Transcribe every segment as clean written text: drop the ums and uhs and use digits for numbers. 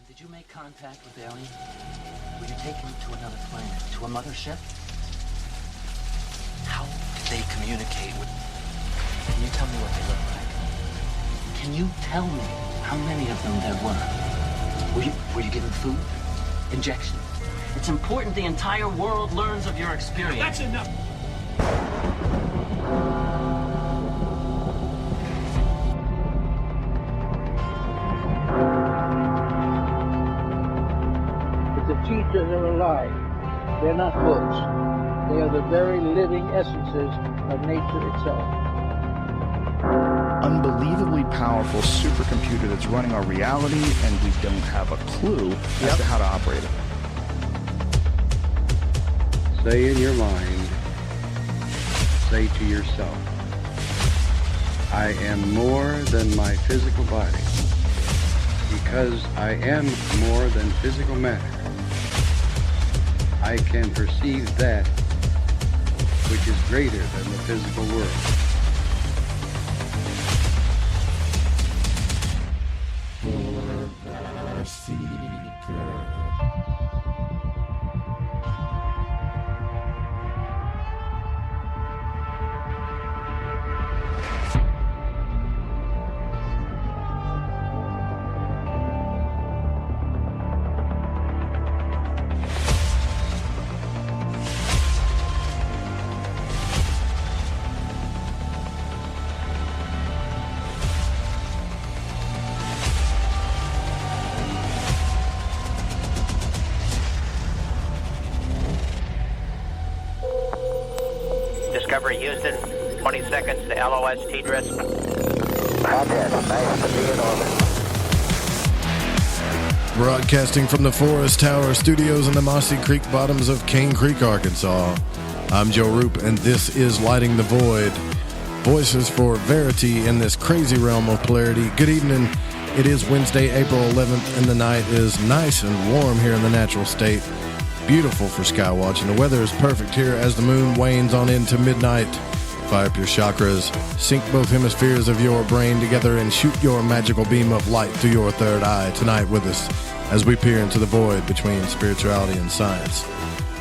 Did you make contact with aliens? Were you taken to another planet, to a mothership? How did they communicate with... Can you tell me what they look like? Can you tell me how many of them there were? Were you given food? Injections? It's important the entire world learns of your experience. That's enough! Teachers are alive. They're not books. They are the very living essences of nature itself. Unbelievably powerful supercomputer that's running our reality, and we don't have a clue as to how to operate it. Say in your mind, say to yourself, I am more than my physical body, because I am more than physical matter. I can perceive that which is greater than the physical world. Discovery Houston, 20 seconds to LOST drift. Contact, nice to be in orbit. Broadcasting from the Forest Tower Studios in the Mossy Creek bottoms of Cane Creek, Arkansas. I'm Joe Roop, and this is Lighting the Void. Voices for verity in this crazy realm of polarity. Good evening. It is Wednesday, April 11th, and the night is nice and warm here in the natural state. Beautiful for sky watching. The weather is perfect here as the moon wanes on into midnight. Fire up your chakras, sync both hemispheres of your brain together, and shoot your magical beam of light through your third eye tonight with us as we peer into the void between spirituality and science.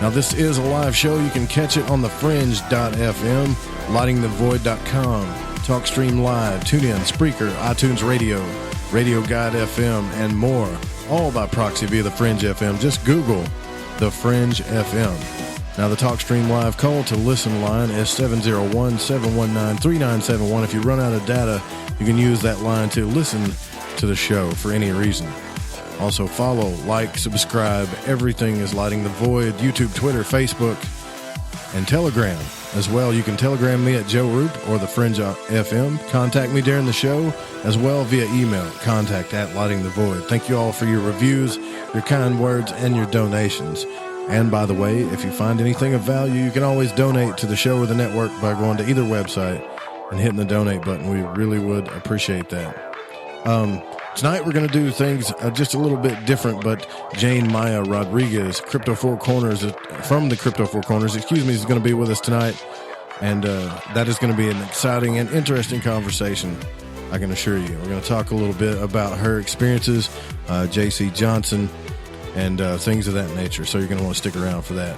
Now, this is a live show. You can catch it on thefringe.fm, lightingthevoid.com, TalkStream Live, TuneIn, Spreaker, iTunes Radio, Radio Guide FM, and more. All by proxy via the Fringe FM. Just Google The Fringe FM. Now, the TalkStream Live call to listen line is 701-719-3971. If you run out of data, you can use that line to listen to the show for any reason. Also, follow, like, subscribe. Everything is Lighting the Void. YouTube, Twitter, Facebook, and Telegram. As well, you can telegram me at Joe Roop or the Fringe FM. Contact me during the show as well via email, contact@lightingthevoid. Thank you all for your reviews, your kind words, and your donations. And by the way, if you find anything of value, you can always donate to the show or the network by going to either website and hitting the donate button. We really would appreciate that. Tonight we're going to do things just a little bit different, but Jane Maya Rodriguez, Crypto Four Corners, from the Crypto Four Corners, is going to be with us tonight. And that is going to be an exciting and interesting conversation, I can assure you. We're going to talk a little bit about her experiences, J.C. Johnson, and things of that nature. So you're going to want to stick around for that.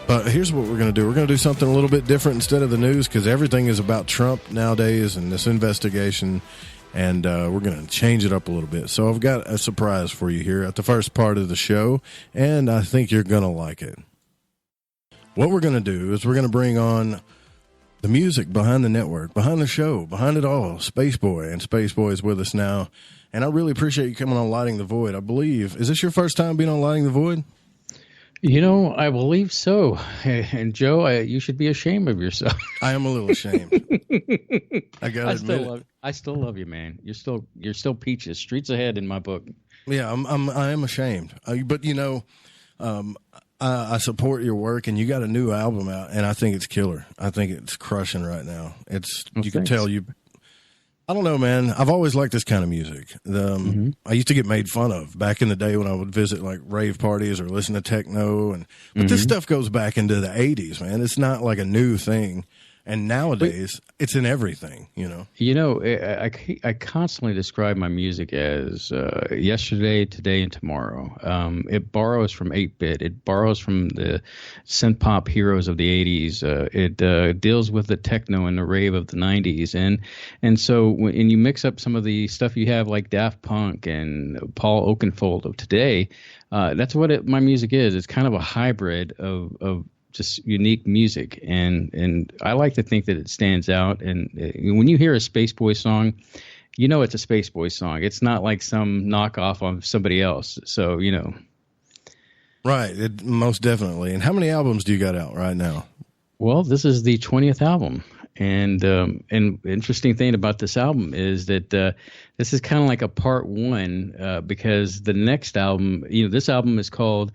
But here's what we're going to do. We're going to do something a little bit different instead of the news, because everything is about Trump nowadays and this investigation, and we're going to change it up a little bit. So I've got a surprise for you here at the first part of the show, and I think you're going to like it. What we're going to do is we're going to bring on the music behind the network, behind the show, behind it all. Space Boy, and Space Boy is with us now. And I really appreciate you coming on Lighting the Void. I believe, is this your first time being on Lighting the Void? You know, I believe so. And Joe, you should be ashamed of yourself. I am a little ashamed. I gotta admit it. I still love you, man. You're still peaches. Streets ahead in my book. Yeah, I am ashamed. But you know, I support your work, and you got a new album out, and I think it's killer. I think it's crushing right now. You can tell you. I don't know, man. I've always liked this kind of music. I used to get made fun of back in the day when I would visit like rave parties or listen to techno, but this stuff goes back into the 80s, man. It's not like a new thing. And nowadays, it's in everything, I constantly describe my music as yesterday, today, and tomorrow. It borrows from 8-bit. It borrows from the synth pop heroes of the 80s. It deals with the techno and the rave of the 90s. And so when you mix up some of the stuff you have like Daft Punk and Paul Oakenfold of today, that's what my music is. It's kind of a hybrid of just unique music, and I like to think that it stands out. And when you hear a Space Boy song, it's a Space Boy song. It's not like some knockoff of somebody else. So right, most definitely. And how many albums do you got out right now? Well, this is the 20th album, and interesting thing about this album is that this is kind of like a part one, because the next album, this album is called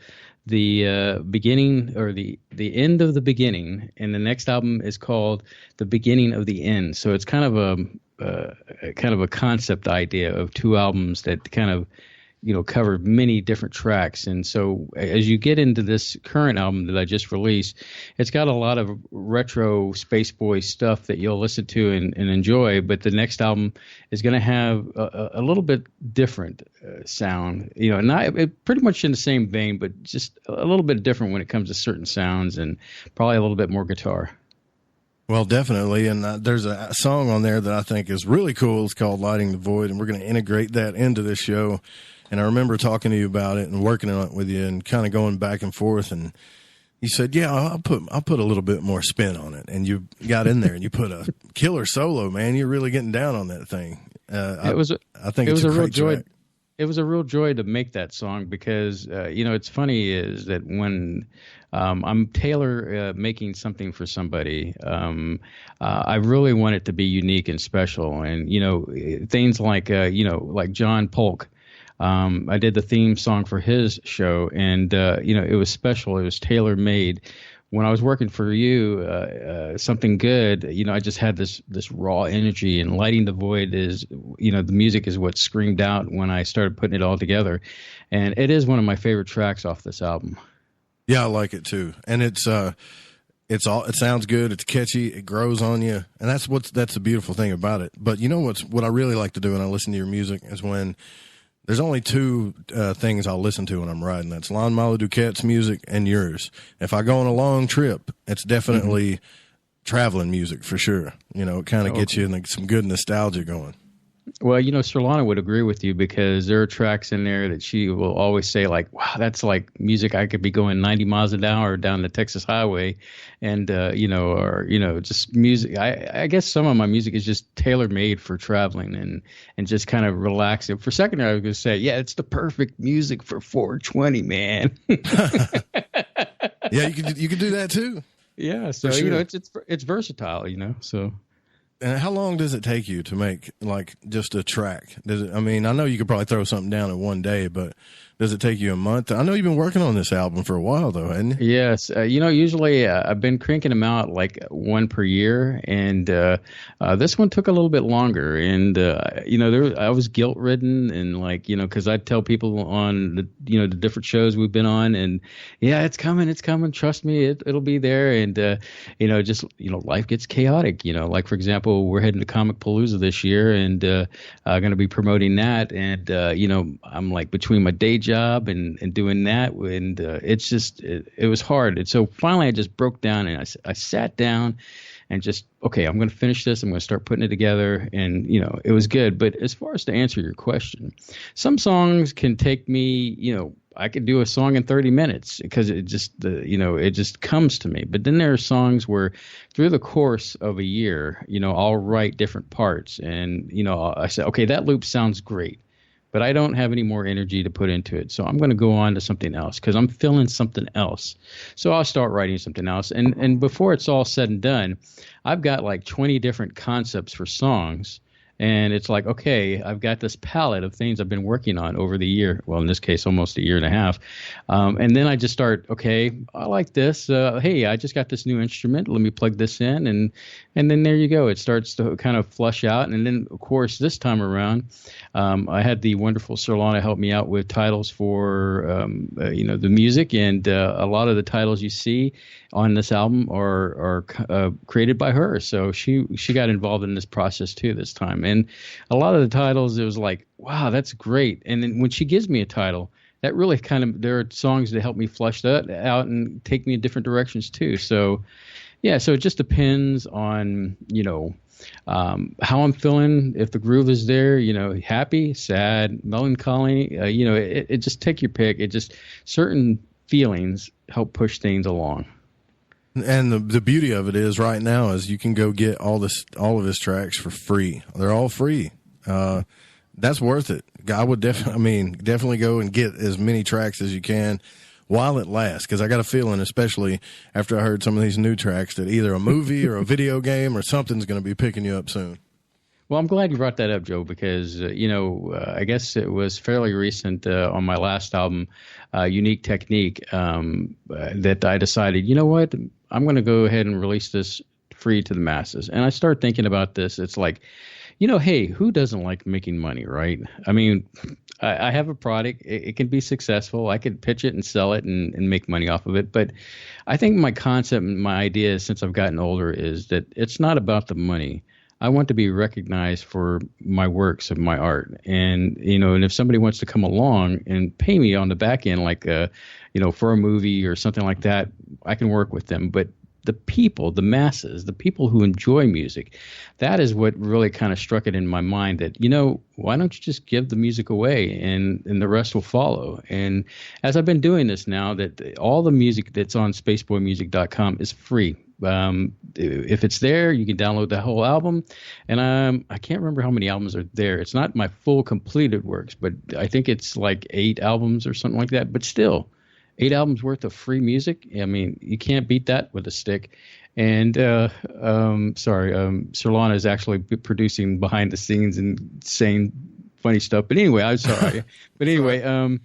the beginning, or the end of the beginning, and the next album is called the beginning of the end. So it's kind of a concept idea of two albums that kind of cover many different tracks. And so as you get into this current album that I just released, it's got a lot of retro Space Boy stuff that you'll listen to and enjoy. But the next album is going to have a little bit different sound, not pretty much in the same vein, but just a little bit different when it comes to certain sounds, and probably a little bit more guitar. Well, definitely. And there's a song on there that I think is really cool. It's called Lighting the Void, and we're going to integrate that into this show. And I remember talking to you about it and working on it with you and kind of going back and forth. And you said, yeah, I'll put a little bit more spin on it. And you got in there and you put a killer solo, man. You're really getting down on that thing. I think it's a great track. It was a real joy to make that song because, it's funny is that when I'm making something for somebody, I really want it to be unique and special. And, things like, like John Polk. I did the theme song for his show, and it was special. It was tailor made. When I was working for you, Something Good, I just had this raw energy, and Lighting the Void is, the music is what screamed out when I started putting it all together, and it is one of my favorite tracks off this album. Yeah, I like it too, and it sounds good. It's catchy. It grows on you, and that's the beautiful thing about it. But what I really like to do when I listen to your music is when there's only two things I'll listen to when I'm riding. That's Lon Milo Duquette's music and yours. If I go on a long trip, it's definitely traveling music for sure. It kind of gets you in some good nostalgia going. Well, Sirlana would agree with you because there are tracks in there that she will always say like, wow, that's like music I could be going 90 miles an hour down the Texas highway. And, just music. I guess some of my music is just tailor made for traveling and just kind of relaxing. For a second there, I was going to say, yeah, it's the perfect music for 420, man. Yeah, you can do that too. Yeah. So, sure. It's versatile, so. And how long does it take you to make like just a track? I know you could probably throw something down in one day, but does it take you a month? I know you've been working on this album for a while though, hadn't you? Yes. Usually I've been cranking them out like one per year, and this one took a little bit longer. And, I was guilt ridden and cause I'd tell people on the different shows we've been on, and yeah, it's coming. Trust me, it'll be there. And, life gets chaotic, like for example, we're heading to Comic Palooza this year, and going to be promoting that. And, I'm like between my day job and doing that, and it's just it was hard. And so finally I just broke down and I sat down and just, okay, I'm going to finish this. I'm going to start putting it together, and it was good. But as far as to answer your question, some songs can take me, I could do a song in 30 minutes because it just it just comes to me. But then there are songs where through the course of a year, I'll write different parts, and I say, okay, that loop sounds great, but I don't have any more energy to put into it. So I'm going to go on to something else because I'm feeling something else. So I'll start writing something else. And before it's all said and done, I've got like 20 different concepts for songs. And it's like, okay, I've got this palette of things I've been working on over the year. Well, in this case, almost a year and a half. And then I just start, okay, I like this. Hey, I just got this new instrument. Let me plug this in. And then there you go. It starts to kind of flush out. And then, of course, this time around, I had the wonderful Solana help me out with titles for, the music. And a lot of the titles you see on this album are created by her. So she got involved in this process too this time. And a lot of the titles, it was like, wow, that's great. And then when she gives me a title, that really kind of, there are songs that help me flush that out and take me in different directions too. So yeah, so it just depends on, how I'm feeling. If the groove is there, happy, sad, melancholy, it just take your pick. It just, certain feelings help push things along. And the beauty of it is right now is you can go get all of his tracks for free. They're all free. That's worth it. I would definitely go and get as many tracks as you can while it lasts. Cause I got a feeling, especially after I heard some of these new tracks, that either a movie or a video game or something's going to be picking you up soon. Well, I'm glad you brought that up, Joe, because, I guess it was fairly recent on my last album, Unique Technique, that I decided, you know what, I'm going to go ahead and release this free to the masses. And I start thinking about this. It's like, hey, who doesn't like making money, right? I mean, I have a product. It can be successful. I could pitch it and sell it and make money off of it. But I think my concept and my idea since I've gotten older is that it's not about the money. I want to be recognized for my works of my art. And, and if somebody wants to come along and pay me on the back end, like, for a movie or something like that, I can work with them. But the people, the masses, the people who enjoy music, that is what really kind of struck it in my mind that, why don't you just give the music away and the rest will follow? And as I've been doing this now, that all the music that's on spaceboymusic.com is free. If it's there, you can download the whole album. And I can't remember how many albums are there. It's not my full completed works, but I think it's like 8 albums or something like that. But still, 8 albums worth of free music. I mean, you can't beat that with a stick. And Solana is actually producing behind the scenes and saying funny stuff. But anyway, I'm sorry. But anyway,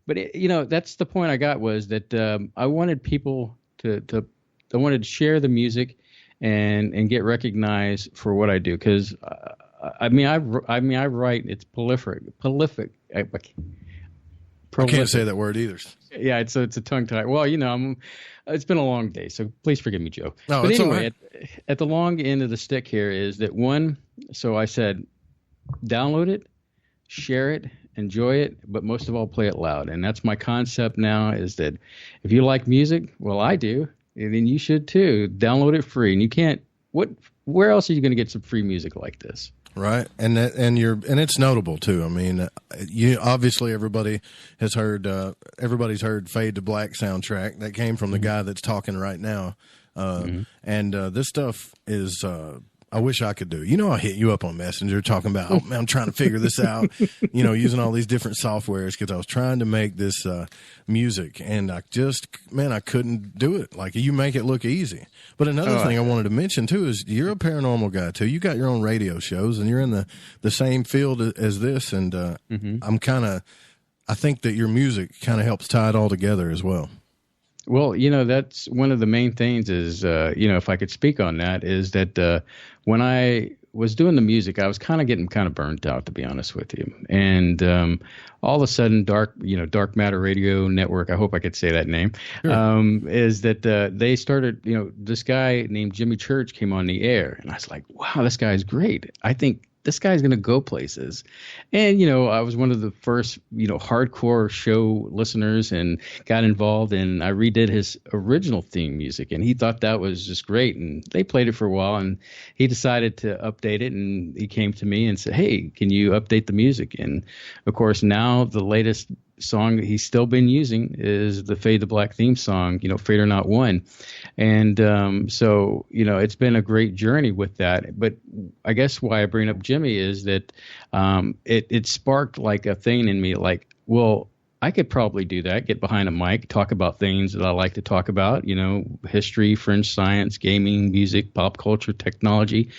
that's the point I got was that I wanted people I wanted to share the music and get recognized for what I do. Because I write. It's prolific. I can't say that word either. Yeah, it's a tongue tie. Well, it's been a long day, so please forgive me, Joe. No, but it's anyway, all right. at the long end of the stick here is that so I said, download it, share it, enjoy it, but most of all, play it loud. And that's my concept now is that if you like music, well, I do, and then you should too. Download it free. And you can't, where else are you going to get some free music like this? Right. And it's notable too. I mean, obviously everybody's heard Fade to Black soundtrack that came from the guy that's talking right now. And this stuff is, I wish I could do. I hit you up on Messenger talking about, oh, man, I'm trying to figure this out, using all these different softwares because I was trying to make this music and I couldn't do it. Like, you make it look easy. But another thing I wanted to mention too is you're a paranormal guy too. You got your own radio shows and you're in the same field as this. And I think that your music kind of helps tie it all together as well. Well, that's one of the main things is, if I could speak on that, is that when I was doing the music, I was kind of getting burnt out, to be honest with you. And all of a sudden, Dark Matter Radio Network, I hope I could say that name, sure. Is that they started, this guy named Jimmy Church came on the air. And I was like, wow, this guy's great. I think this guy's going to go places. And, I was one of the first, hardcore show listeners and got involved and I redid his original theme music and he thought that was just great. And they played it for a while and he decided to update it. And he came to me and said, hey, can you update the music? And of course, now the latest song that he's still been using is the Fade to Black theme song, Fate or Not One. And so, it's been a great journey with that. But I guess why I bring up Jimmy is that it sparked like a thing in me, like, well, I could probably do that, get behind a mic, talk about things that I like to talk about, history, fringe science, gaming, music, pop culture, technology.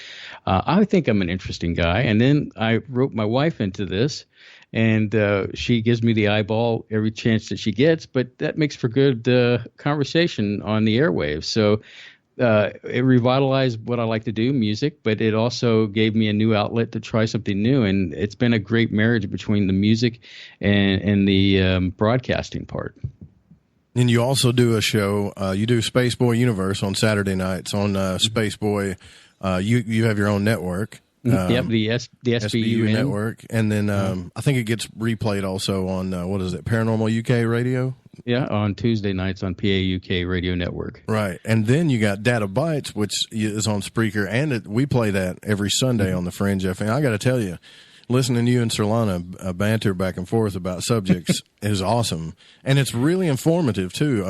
I think I'm an interesting guy. And then I wrote my wife into this, and she gives me the eyeball every chance that she gets, but that makes for good conversation on the airwaves. So it revitalized what I like to do, music, but it also gave me a new outlet to try something new. And it's been a great marriage between the music and the broadcasting part. And you also do a show, you do Space Boy Universe on Saturday nights on Space Boy. You have your own network. Yep, the SBU network. And then I think it gets replayed also on, Paranormal UK Radio? Yeah, on Tuesday nights on PAUK Radio Network. Right. And then you got Data Bytes, which is on Spreaker, and we play that every Sunday on the Fringe FM. I got to tell you, listening to you and Solana banter back and forth about subjects is awesome. And it's really informative, too.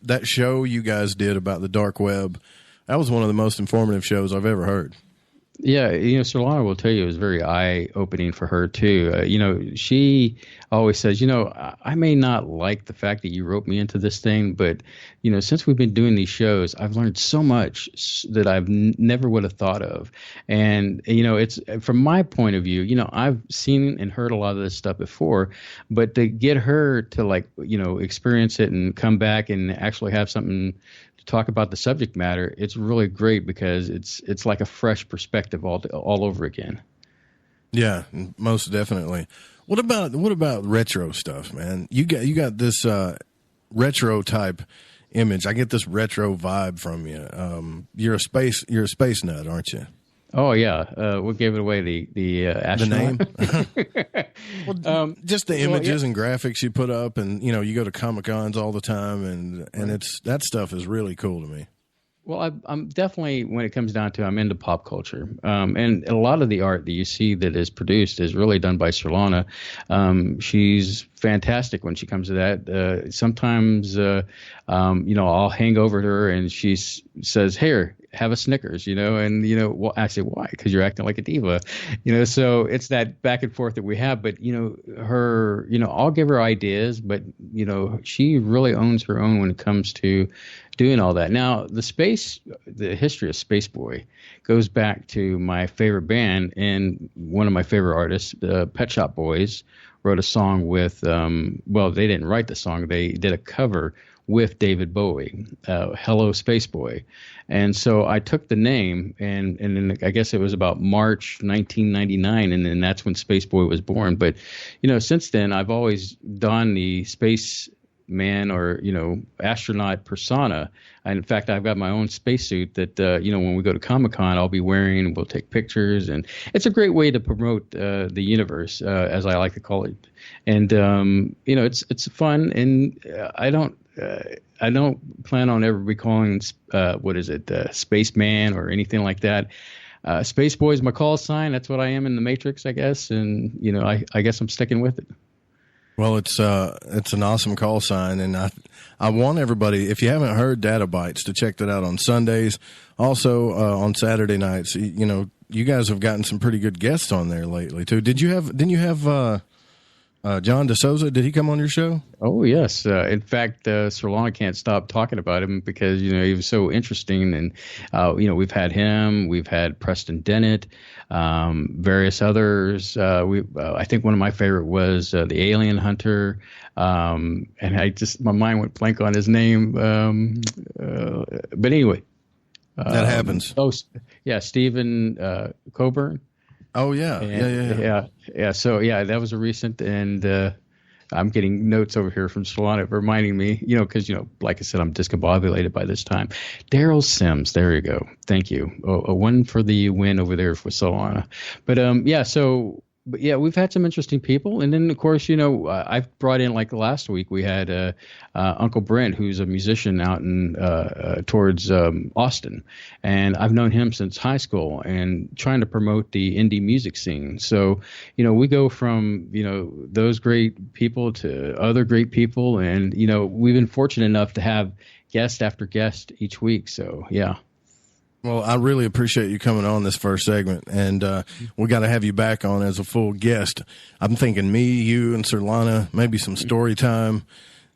That show you guys did about the dark web, that was one of the most informative shows I've ever heard. Yeah, Solana will tell you it was very eye-opening for her, too. She always says, I may not like the fact that you wrote me into this thing, but, since we've been doing these shows, I've learned so much that I've never would have thought of. And, it's from my point of view, I've seen and heard a lot of this stuff before, but to get her to, experience it and come back and actually have something to talk about the subject matter, it's really great because it's like a fresh perspective all over again. Yeah, most definitely. What about retro stuff, man? You got this retro type image. I get this retro vibe from you. You're a space nut, aren't you? Oh yeah, what gave it away? The astronaut? The name? Just the images and graphics you put up, and you go to Comic-Cons all the time, and that stuff is really cool to me. Well, I'm definitely, when it comes down to, I'm into pop culture, and a lot of the art that you see that is produced is really done by Solana. She's fantastic when she comes to that. Sometimes, I'll hang over to her and she says, "Here, have a Snickers," and well, I say, "Why?" Because you're acting like a diva, So it's that back and forth that we have. But her, I'll give her ideas, but she really owns her own when it comes to doing all that. Now, the history of Space Boy goes back to my favorite band and one of my favorite artists, the Pet Shop Boys, wrote a song with. They didn't write the song; they did a cover with David Bowie, "Hello Space Boy." And so I took the name, and then I guess it was about March 1999, and then that's when Space Boy was born. But, since then, I've always donned the space man or, astronaut persona. And in fact, I've got my own spacesuit that, when we go to Comic-Con, I'll be wearing, and we'll take pictures. And it's a great way to promote the universe, as I like to call it. And, it's fun, and I don't plan on ever becoming Spaceman or anything like that. Space Boy is my call sign. That's what I am in the Matrix, I guess. And I guess I'm sticking with it. Well, it's an awesome call sign, and I want everybody, if you haven't heard Data Bytes, to check that out on Sundays. Also on Saturday nights. You guys have gotten some pretty good guests on there lately too. Didn't you have John DeSouza? Did he come on your show? Oh yes. In fact, Solana can't stop talking about him because he was so interesting, and we've had him, we've had Preston Dennett, various others. I think one of my favorite was the Alien Hunter, and my mind went blank on his name. But anyway, that happens. Oh yeah, Stephen Coburn. Oh yeah. So that was a recent, and I'm getting notes over here from Solana reminding me, because like I said, I'm discombobulated by this time. Daryl Sims, there you go. Thank you. A one for the win over there for Solana. But we've had some interesting people, and then of course, I've brought in, like last week we had Uncle Brent, who's a musician out in towards Austin, and I've known him since high school, and trying to promote the indie music scene. So we go from those great people to other great people, and we've been fortunate enough to have guest after guest each week. So yeah. Well, I really appreciate you coming on this first segment, and we got to have you back on as a full guest. I'm thinking me, you, and Sir Lana, maybe some story time,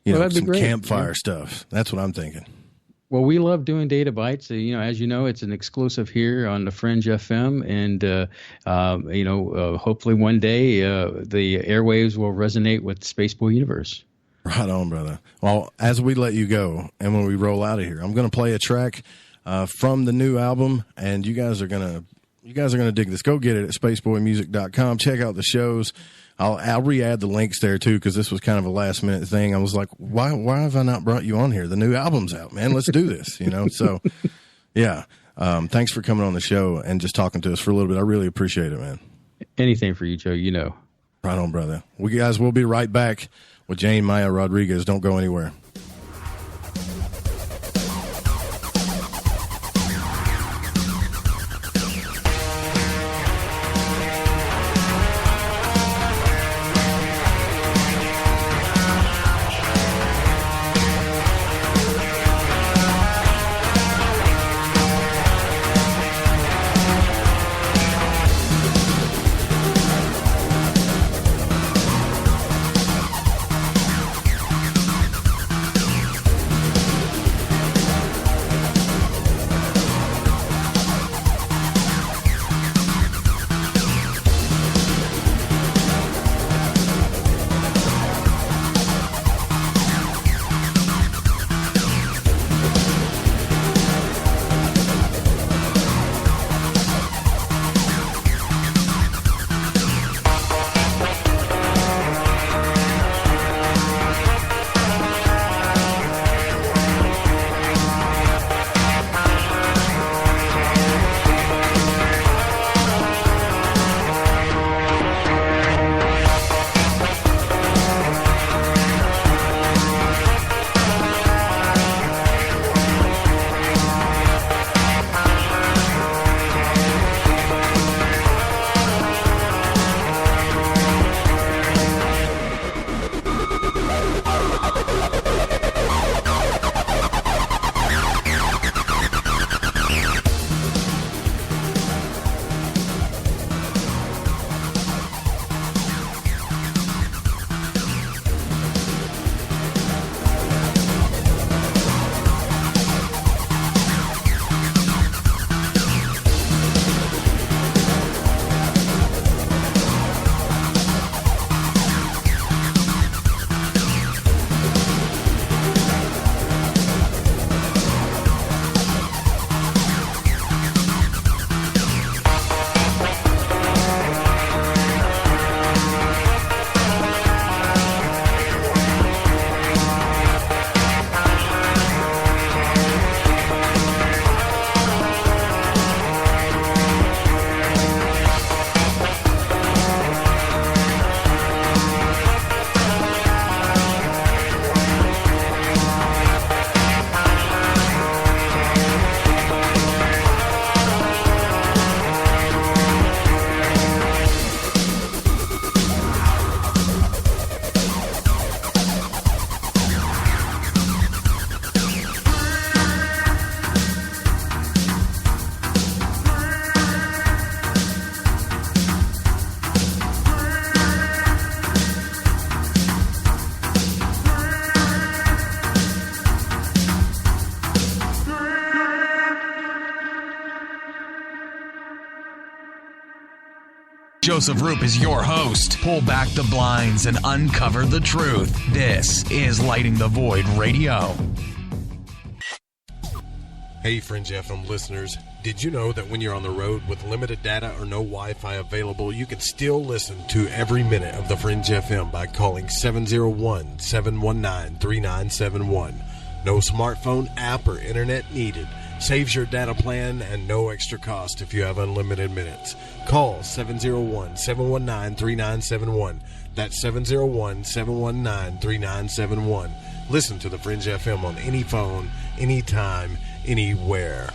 some campfire stuff. That's what I'm thinking. Well, we love doing Data Bites. As you know, it's an exclusive here on the Fringe FM, and hopefully one day the airwaves will resonate with Spaceboy Universe. Right on, brother. Well, as we let you go, and when we roll out of here, I'm going to play a track from the new album, and you guys are gonna dig this. Go get it at spaceboymusic.com. Check out the shows. I'll re-add the links there too, because this was kind of a last minute thing. I was like, why have I not brought you on here? The new album's out, man. Let's do this. So yeah. Thanks for coming on the show and just talking to us for a little bit. I really appreciate it, man. Anything for you, Joe. Right on, brother. We'll be right back with Jane Maya Rodriguez. Don't go anywhere. Joseph Roop is your host. Pull back the blinds and uncover the truth. This is Lighting the Void Radio. Hey, Fringe FM listeners. Did you know that when you're on the road with limited data or no Wi-Fi available, you can still listen to every minute of the Fringe FM by calling 701-719-3971. No smartphone, app, or internet needed. Saves your data plan and no extra cost if you have unlimited minutes. Call 701-719-3971. That's 701-719-3971. Listen to the Fringe FM on any phone, anytime, anywhere.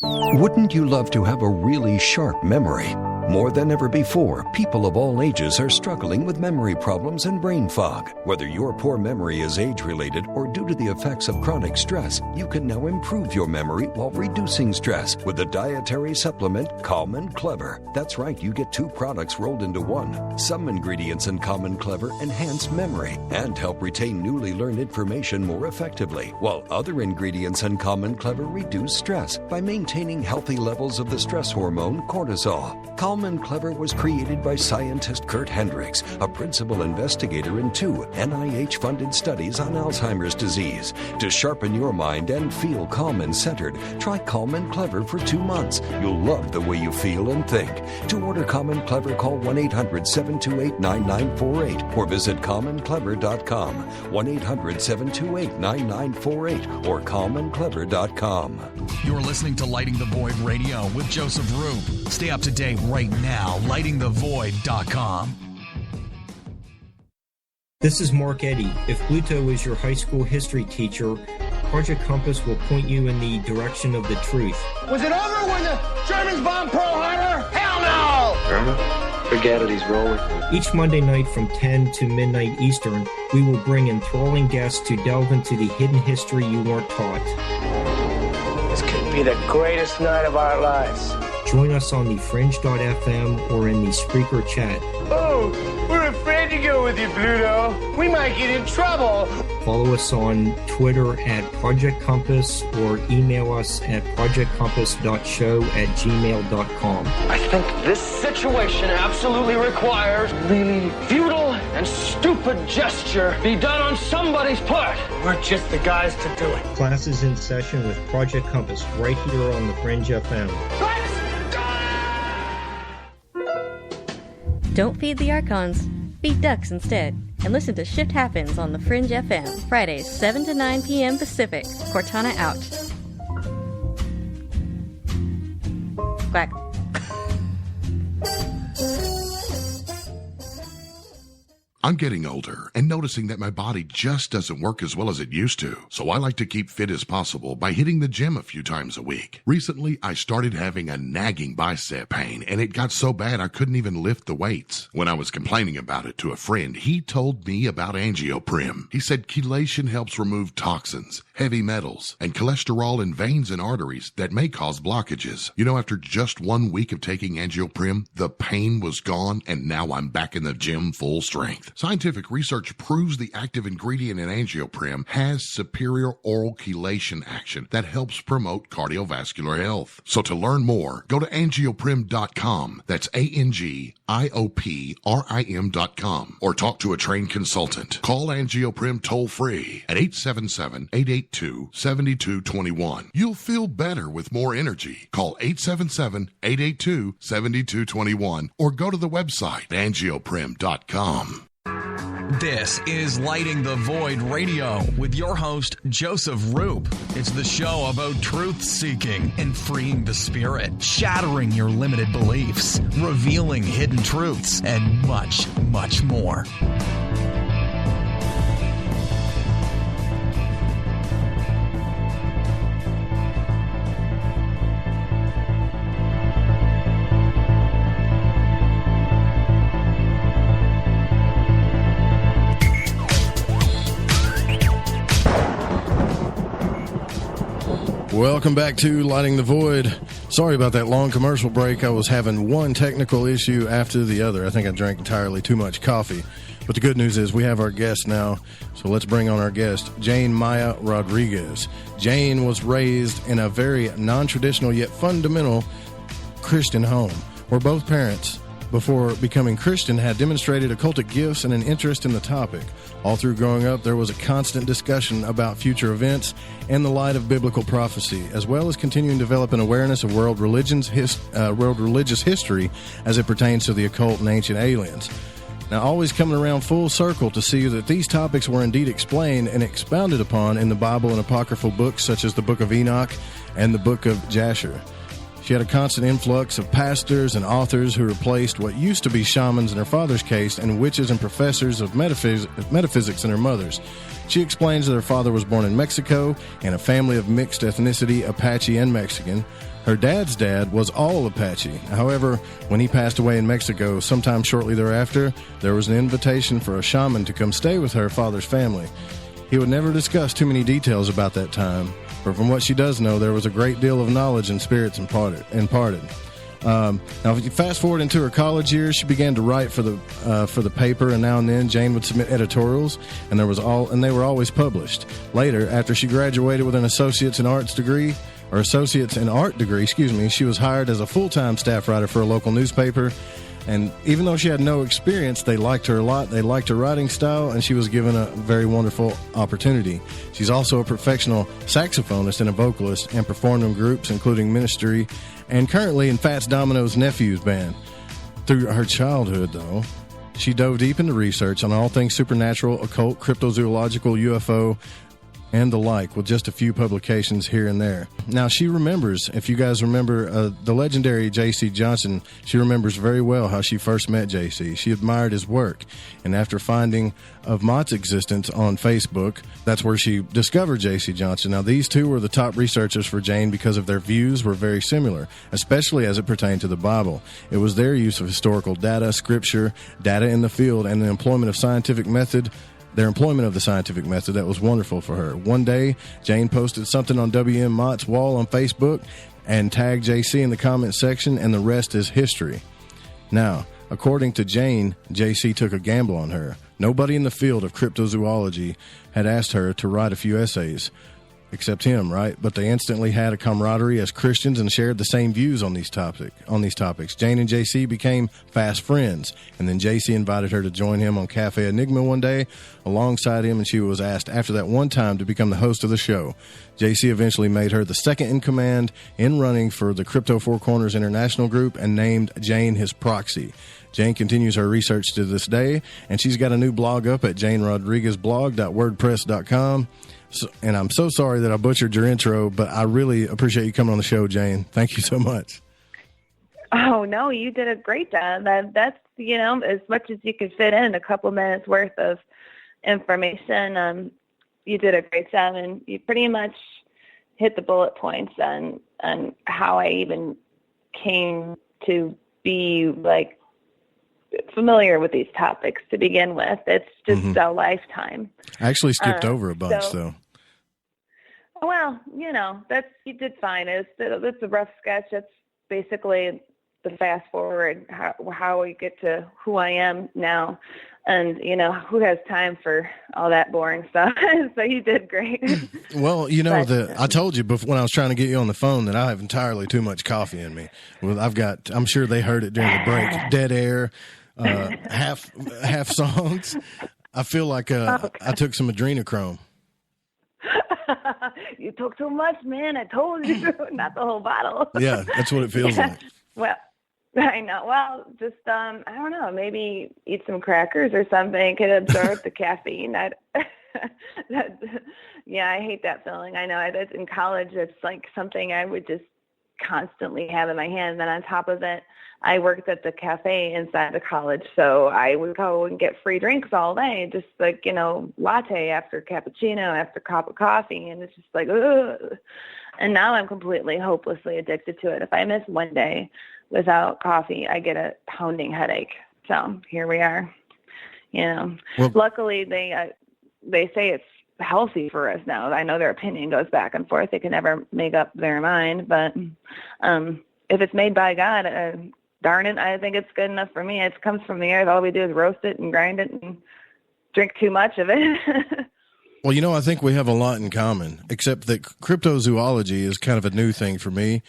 Wouldn't you love to have a really sharp memory? More than ever before, people of all ages are struggling with memory problems and brain fog. Whether your poor memory is age-related or due to the effects of chronic stress, you can now improve your memory while reducing stress with the dietary supplement Calm and Clever. That's right, you get 2 products rolled into one. Some ingredients in Calm and Clever enhance memory and help retain newly learned information more effectively, while other ingredients in Calm and Clever reduce stress by maintaining healthy levels of the stress hormone cortisol. Calm and Clever was created by scientist Kurt Hendricks, a principal investigator in 2 NIH-funded studies on Alzheimer's disease. To sharpen your mind and feel calm and centered, try Calm and Clever for 2 months. You'll love the way you feel and think. To order Calm and Clever, call 1-800-728-9948 or visit calmandclever.com. 1-800-728-9948 or calmandclever.com. You're listening to Lighting the Void Radio with Joseph Roop. Stay up to date right now, lightingthevoid.com. This is Mark Eddy. If Pluto is your high school history teacher, Project Compass will point you in the direction of the truth. Was it over when the Germans bombed Pearl Harbor? Hell no! Irma, forget it, he's rolling. Each Monday night from 10 to midnight Eastern, we will bring enthralling guests to delve into the hidden history you weren't taught. This could be the greatest night of our lives. Join us on the Fringe.fm or in the Spreaker chat. Oh, we're afraid to go with you, Pluto. We might get in trouble. Follow us on Twitter at Project Compass or email us at projectcompass.show@gmail.com. I think this situation absolutely requires really futile and stupid gesture be done on somebody's part. We're just the guys to do it. Class is in session with Project Compass right here on the Fringe FM. Don't feed the Archons. Feed ducks instead. And listen to Shift Happens on the Fringe FM. Fridays, 7 to 9 p.m. Pacific. Cortana out. Quack. I'm getting older and noticing that my body just doesn't work as well as it used to. So I like to keep fit as possible by hitting the gym a few times a week. Recently, I started having a nagging bicep pain, and it got so bad I couldn't even lift the weights. When I was complaining about it to a friend, he told me about angioprim. He said chelation helps remove toxins, heavy metals, and cholesterol in veins and arteries that may cause blockages. You know, after just 1 week of taking angioprim, the pain was gone, and now I'm back in the gym full strength. Scientific research proves the active ingredient in angioprim has superior oral chelation action that helps promote cardiovascular health. So to learn more, go to angioprim.com. That's ANGIOPRIM.com. Or talk to a trained consultant. Call Angioprim toll-free at 877-882-7221. You'll feel better with more energy. Call 877-882-7221 or go to the website angioprim.com. This is Lighting the Void Radio with your host, Joseph Roop. It's the show about truth-seeking and freeing the spirit, shattering your limited beliefs, revealing hidden truths, and much, much more. Welcome back to Lighting the Void. Sorry about that long commercial break. I was having one technical issue after the other. I think I drank entirely too much coffee. But the good news is we have our guest now. So let's bring on our guest, Jane Maya Rodriguez. Jane was raised in a very non-traditional yet fundamental Christian home, where both parents, before becoming Christian, had demonstrated occultic gifts and an interest in the topic. All through growing up, there was a constant discussion about future events and the light of biblical prophecy, as well as continuing to develop an awareness of world religious history as it pertains to the occult and ancient aliens. Now, always coming around full circle to see that these topics were indeed explained and expounded upon in the Bible and apocryphal books such as the Book of Enoch and the Book of Jasher. She had a constant influx of pastors and authors who replaced what used to be shamans in her father's case and witches and professors of metaphysics in her mother's. She explains that her father was born in Mexico in a family of mixed ethnicity, Apache and Mexican. Her dad's dad was all Apache. However, when he passed away in Mexico sometime shortly thereafter, there was an invitation for a shaman to come stay with her father's family. He would never discuss too many details about that time, but from what she does know, there was a great deal of knowledge and spirits imparted. Now, if you fast forward into her college years, she began to write for the paper, and now and then Jane would submit editorials, and they were always published. Later, after she graduated with an associate's in art degree, she was hired as a full-time staff writer for a local newspaper. And even though she had no experience, they liked her a lot. They liked her writing style, and she was given a very wonderful opportunity. She's also a professional saxophonist and a vocalist, and performed in groups including Ministry, and currently in Fats Domino's Nephews band. Through her childhood, though, she dove deep into research on all things supernatural, occult, cryptozoological, UFO, and the like, with just a few publications here and there. Now, she remembers, if you guys remember the legendary J.C. Johnson, she remembers very well how she first met J.C. She admired his work, and after finding of Mott's existence on Facebook, that's where she discovered J.C. Johnson. Now, these two were the top researchers for Jane because of their views were very similar, especially as it pertained to the Bible. It was their use of historical data, scripture, data in the field, and the employment of their employment of the scientific method that was wonderful for her. One day, Jane posted something on W.M. Mott's wall on Facebook and tagged JC in the comments section, and the rest is history. Now, according to Jane, JC took a gamble on her. Nobody in the field of cryptozoology had asked her to write a few essays, except him, right? But they instantly had a camaraderie as Christians and shared the same views on these topics. Jane and JC became fast friends, and then JC invited her to join him on Cafe Enigma one day alongside him, and she was asked after that one time to become the host of the show. JC eventually made her the second in command in running for the Crypto Four Corners International Group and named Jane his proxy. Jane continues her research to this day, and she's got a new blog up at janerodriguezblog.wordpress.com. And I'm so sorry that I butchered your intro, but I really appreciate you coming on the show, Jane. Thank you so much. Oh, no, you did a great job. That's, as much as you could fit in a couple minutes worth of information. You did a great job, and you pretty much hit the bullet points on how I even came to be familiar with these topics to begin with. It's just a lifetime. I actually skipped over a bunch, though. Well, you did fine. It's a rough sketch. It's basically the fast forward, how we get to who I am now. And, who has time for all that boring stuff? So you did great. Well, I told you before when I was trying to get you on the phone that I have entirely too much coffee in me. Well, I'm sure they heard it during the break. Dead air, half songs. I feel like I took some adrenochrome. You took too much, man. I told you. Not the whole bottle. Yeah, that's what it feels like. Well, I know. Well, just, I don't know, maybe eat some crackers or something. Could absorb the caffeine. I hate that feeling. I know. In college, it's like something I would just constantly have in my hand. And on top of it, I worked at the cafe inside the college, so I would go and get free drinks all day, just latte after cappuccino after cup of coffee, and it's just like, ugh. And now I'm completely hopelessly addicted to it. If I miss one day without coffee, I get a pounding headache. So here we are. Well, luckily they say it's healthy for us now. I know their opinion goes back and forth. They can never make up their mind, but if it's made by God, darn it, I think it's good enough for me. It comes from the earth. All we do is roast it and grind it and drink too much of it. Well, I think we have a lot in common, except that cryptozoology is kind of a new thing for me.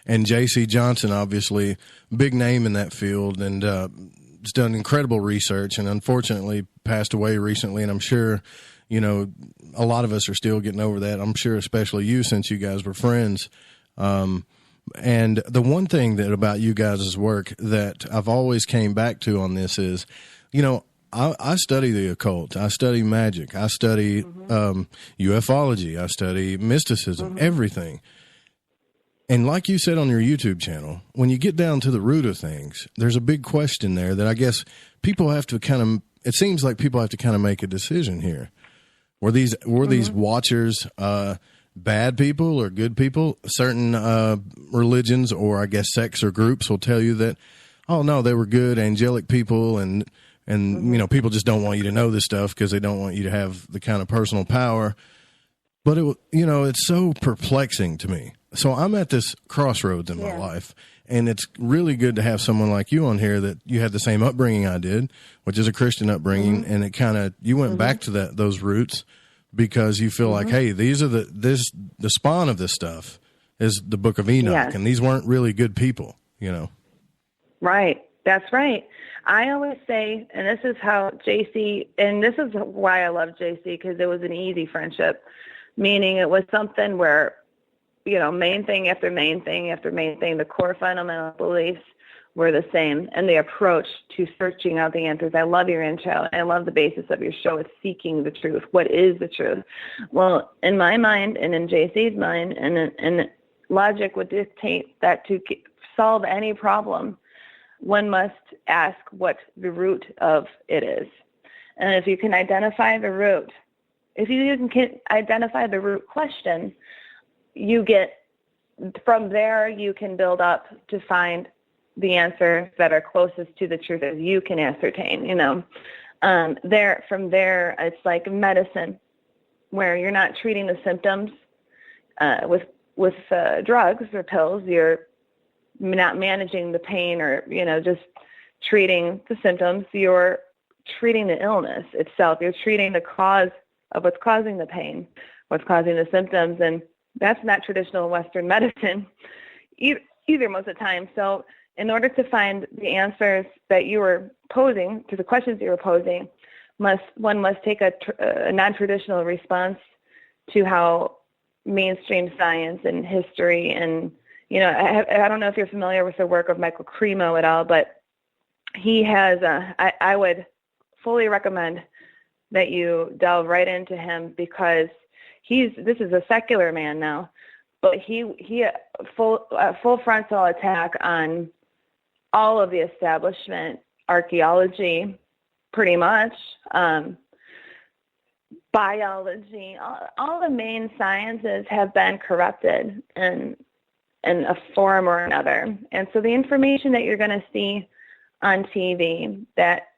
And J.C. Johnson, obviously, big name in that field, and has done incredible research, and unfortunately passed away recently. And I'm sure, a lot of us are still getting over that. I'm sure especially you, since you guys were friends. And the one thing about you guys' work that I've always came back to on this is, I study the occult. I study magic. I study ufology. I study mysticism, everything. And like you said on your YouTube channel, when you get down to the root of things, there's a big question there that I guess people have to it seems like people have to kind of make a decision here. Were these watchers bad people or good people. Certain religions, or I guess sects or groups, will tell you that, oh no, they were good, angelic people, and you know, people just don't want you to know this stuff because they don't want you to have the kind of personal power. But you know, it's so perplexing to me. So I'm at this crossroads in my life, and it's really good to have someone like you on here that you had the same upbringing I did, which is a Christian upbringing, and it kind of, you went back to those roots because you feel like, hey, these are the spawn of this stuff is the Book of Enoch, and these weren't really good people, you know. Right. That's right. I always say, and this is how JC, and this is why I love JC, because it was an easy friendship, meaning it was something where, you know, main thing after main thing after main thing, the core fundamental beliefs were the same, and the approach to searching out the answers. I love your intro. I love the basis of your show. It's seeking the truth. What is the truth? Well, in my mind and in JC's mind, and logic would dictate that to solve any problem, one must ask what the root of it is. And if you can identify the root, if you can identify the root question, you get, from there, you can build up to find the answers that are closest to the truth as you can ascertain, you know. From there, it's like medicine, where you're not treating the symptoms with drugs or pills. You're not managing the pain or, you know, just treating the symptoms. You're treating the illness itself. You're treating the cause of what's causing the pain, what's causing the symptoms, and that's not traditional Western medicine either most of the time. So in order to find the answers that you were posing, to the questions you were posing, one must take a non-traditional response to how mainstream science and history and, you know, I don't know if you're familiar with the work of Michael Cremo at all, but he has, I would fully recommend that you delve right into him, because this is a secular man now, but he full frontal attack on all of the establishment, archaeology, pretty much, biology, all the main sciences have been corrupted in a form or another. And so the information that you're going to see on TV that,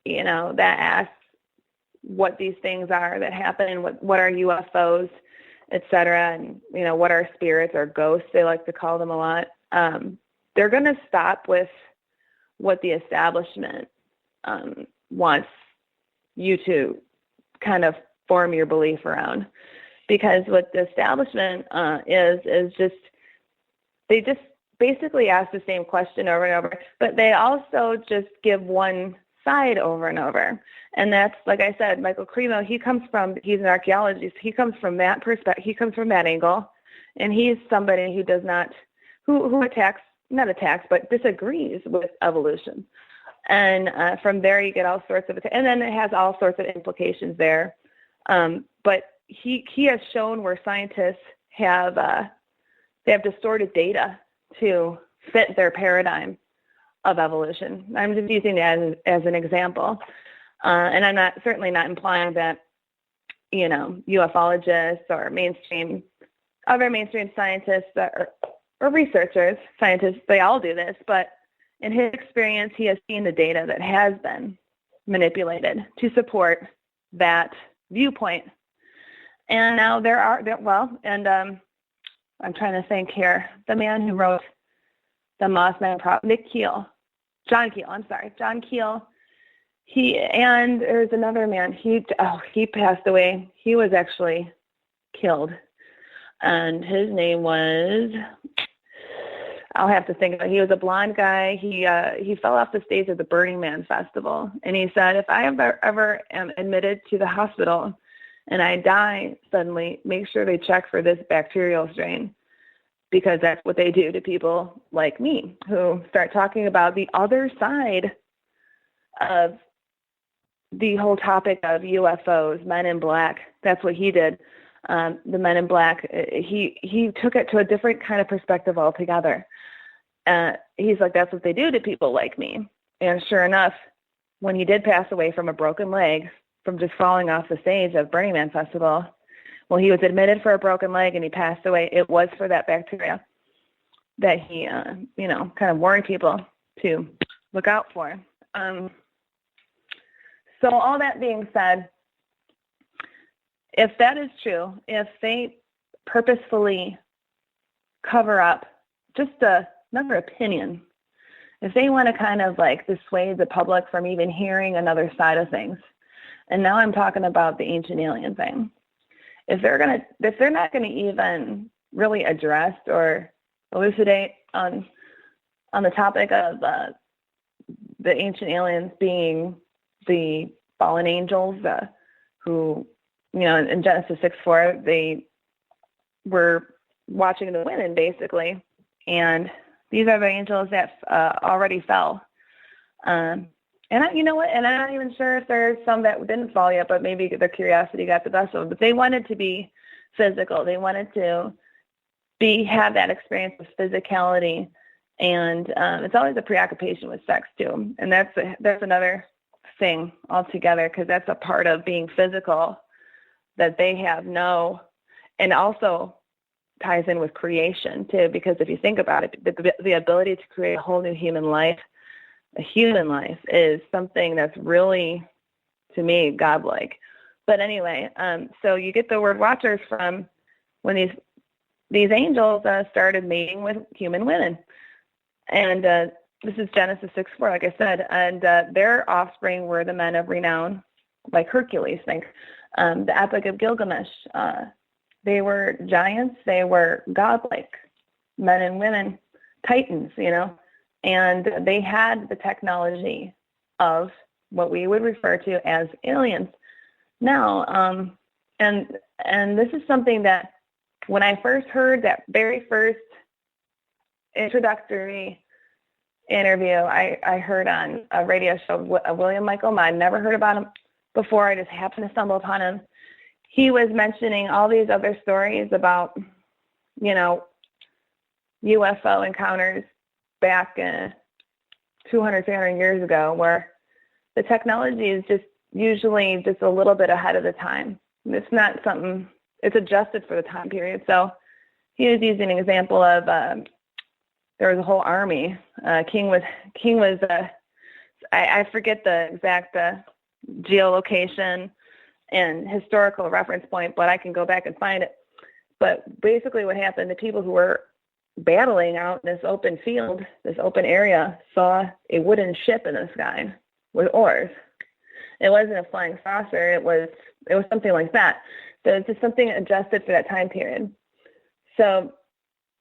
you know, that asks what these things are that happen, what are UFOs, et cetera, and, you know, what are spirits or ghosts, they like to call them a lot, they're going to stop with what the establishment wants you to kind of form your belief around. Because what the establishment is just, they just basically ask the same question over and over, but they also just give one side over and over. And that's, like I said, Michael Cremo, he's an archaeologist. He comes from that perspective. He comes from that angle. And he's somebody who does not, who not attacks, but disagrees with evolution. And from there you get all sorts of, and then it has all sorts of implications there. But he has shown where scientists have, they have distorted data to fit their paradigm of evolution. I'm just using that as an example. And I'm certainly not implying that, you know, ufologists or other mainstream scientists or researchers, scientists, they all do this, but in his experience, he has seen the data that has been manipulated to support that viewpoint. And now I'm trying to think here, the man who wrote the Mothman John Keel, and there's another man, he passed away. He was actually killed, and his name was, I'll have to think about it. He was a blonde guy. He fell off the stage of the Burning Man festival, and he said, if I ever am admitted to the hospital and I die suddenly, make sure they check for this bacterial strain, because that's what they do to people like me who start talking about the other side of the whole topic of UFOs, Men in Black. That's what he did. The Men in Black, he took it to a different kind of perspective altogether. He's like, that's what they do to people like me. And sure enough, when he did pass away from a broken leg, from just falling off the stage of Burning Man Festival, well, he was admitted for a broken leg and he passed away. It was for that bacteria that he, kind of warned people to look out for. So all that being said, if that is true, if they purposefully cover up just another opinion, if they want to kind of like dissuade the public from even hearing another side of things, and now I'm talking about the ancient alien thing, if they're not going to even really address or elucidate on the topic of the ancient aliens being the fallen angels who, in Genesis 6:4, they were watching the women basically, and these are the angels that already fell. And you know what? And I'm not even sure if there's some that didn't fall yet, but maybe their curiosity got the best of them. But they wanted to be physical. They wanted to have that experience with physicality, and it's always a preoccupation with sex too. And that's another thing altogether, because that's a part of being physical that they have and also ties in with creation too, because if you think about it, the ability to create a whole new human life is something that's really, to me, godlike. But anyway, so you get the word watchers from when these angels started mating with human women. And this is Genesis 6:4, like I said, and their offspring were the men of renown, like Hercules, the Epic of Gilgamesh. They were giants, they were godlike men and women, titans, and they had the technology of what we would refer to as aliens. Now, and this is something that when I first heard that very first introductory interview I heard on a radio show, William Michael Mann, never heard about him before. I just happened to stumble upon him. He was mentioning all these other stories about, UFO encounters back 200, 300 years ago, where the technology is usually just a little bit ahead of the time. It's not something, it's adjusted for the time period. So he was using an example of there was a whole army. King was I forget the exact geolocation and historical reference point, but I can go back and find it. But basically what happened, the people who were battling out in this open field, this open area, saw a wooden ship in the sky with oars. It wasn't a flying saucer. It was something like that. So it's just something adjusted for that time period. So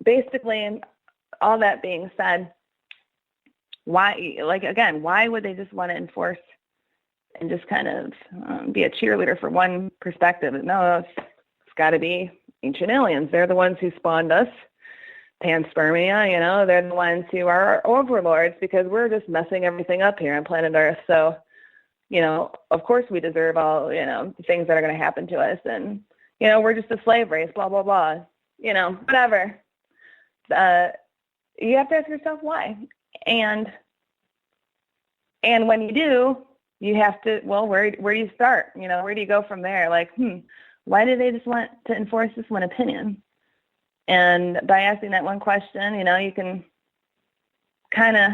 basically, all that being said, why would they just want to enforce and just kind of be a cheerleader for one perspective? No, it's got to be ancient aliens. They're the ones who spawned us. Panspermia, they're the ones who are our overlords, because we're just messing everything up here on planet Earth. So, of course we deserve all, the things that are going to happen to us. And, we're just a slave race, blah, blah, blah, whatever. You have to ask yourself why. And when you do, you have to, where do you start? Where do you go from there? Like, why do they just want to enforce this one opinion? And by asking that one question, you can kind of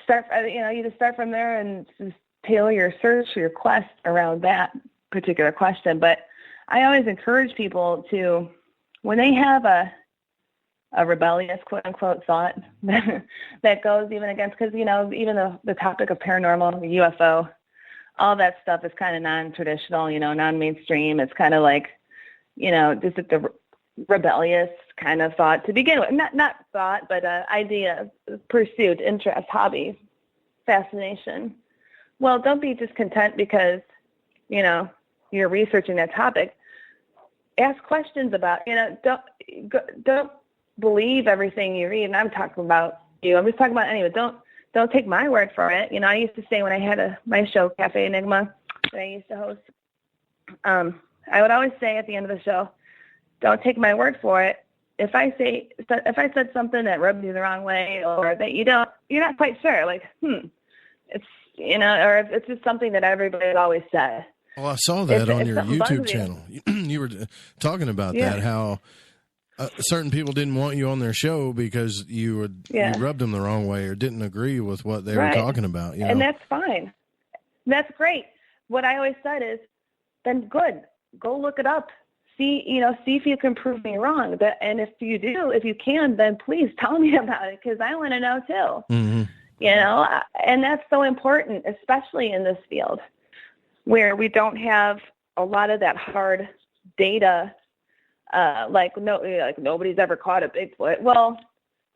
start, you just start from there and just tailor your search or your quest around that particular question. But I always encourage people to, when they have a rebellious, quote unquote, thought that goes even against, because, even the topic of paranormal, UFO, all that stuff is kind of non-traditional, non-mainstream. It's kind of like, just the rebellious kind of thought to begin with. Not thought, but idea, pursuit, interest, hobby, fascination. Well, don't be just content because, you're researching that topic. Ask questions about, don't believe everything you read. And I'm talking about you. I'm just talking about, anyway, don't take my word for it. I used to say when I had my show, Cafe Enigma, that I used to host, I would always say at the end of the show, don't take my word for it. If I said something that rubbed you the wrong way, or that you're not quite sure, like, it's, or if it's just something that everybody has always said, Well, I saw that on your YouTube channel. You were talking about that, how certain people didn't want you on their show because you rubbed them the wrong way or didn't agree with what they were talking about. You know? And that's fine. That's great. What I always said is, then good. Go look it up. See if you can prove me wrong. And if you can, then please tell me about it, because I want to know too. Mm-hmm. You know, and that's so important, especially in this field where we don't have a lot of that hard data. Like nobody's ever caught a Bigfoot. Well,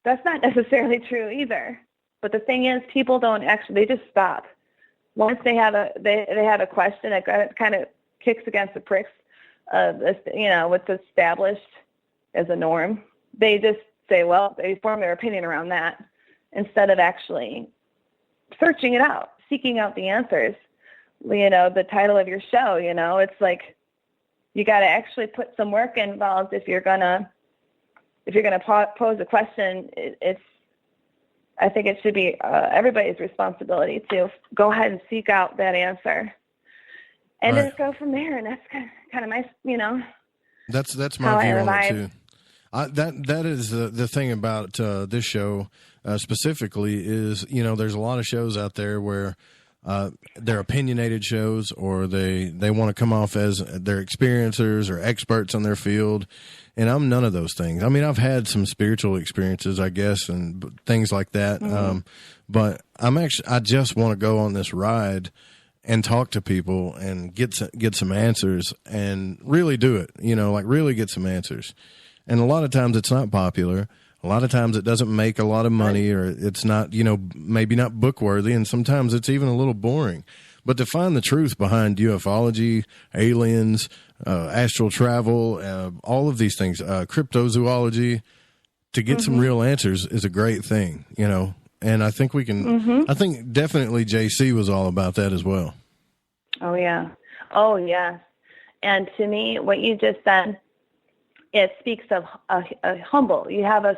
that's not necessarily true either. But the thing is, people don't they just stop. Once they have a question that kind of kicks against the pricks of what's established as a norm, they just say, well, they form their opinion around that instead of actually searching it out, seeking out the answers. You know, the title of your show, it's like you got to actually put some work involved if you're gonna pose a question. I think it should be everybody's responsibility to go ahead and seek out that answer, and just go from there. And that's kind of nice, That's my view on it too. That is the thing about this show specifically is, there's a lot of shows out there where they're opinionated shows, or they want to come off as they're experiencers or experts on their field. And I'm none of those things. I mean, I've had some spiritual experiences, I guess, and things like that. Mm-hmm. But I just want to go on this ride and talk to people and get some answers and really do it, really get some answers. And a lot of times it's not popular. A lot of times it doesn't make a lot of money, or it's not, maybe not book worthy. And sometimes it's even a little boring. But to find the truth behind ufology, aliens, astral travel, all of these things, cryptozoology, to get some real answers is a great thing, And I think we can, I think definitely JC was all about that as well. Oh, yeah. Oh, yes. And to me, what you just said, it speaks of a humble. You have a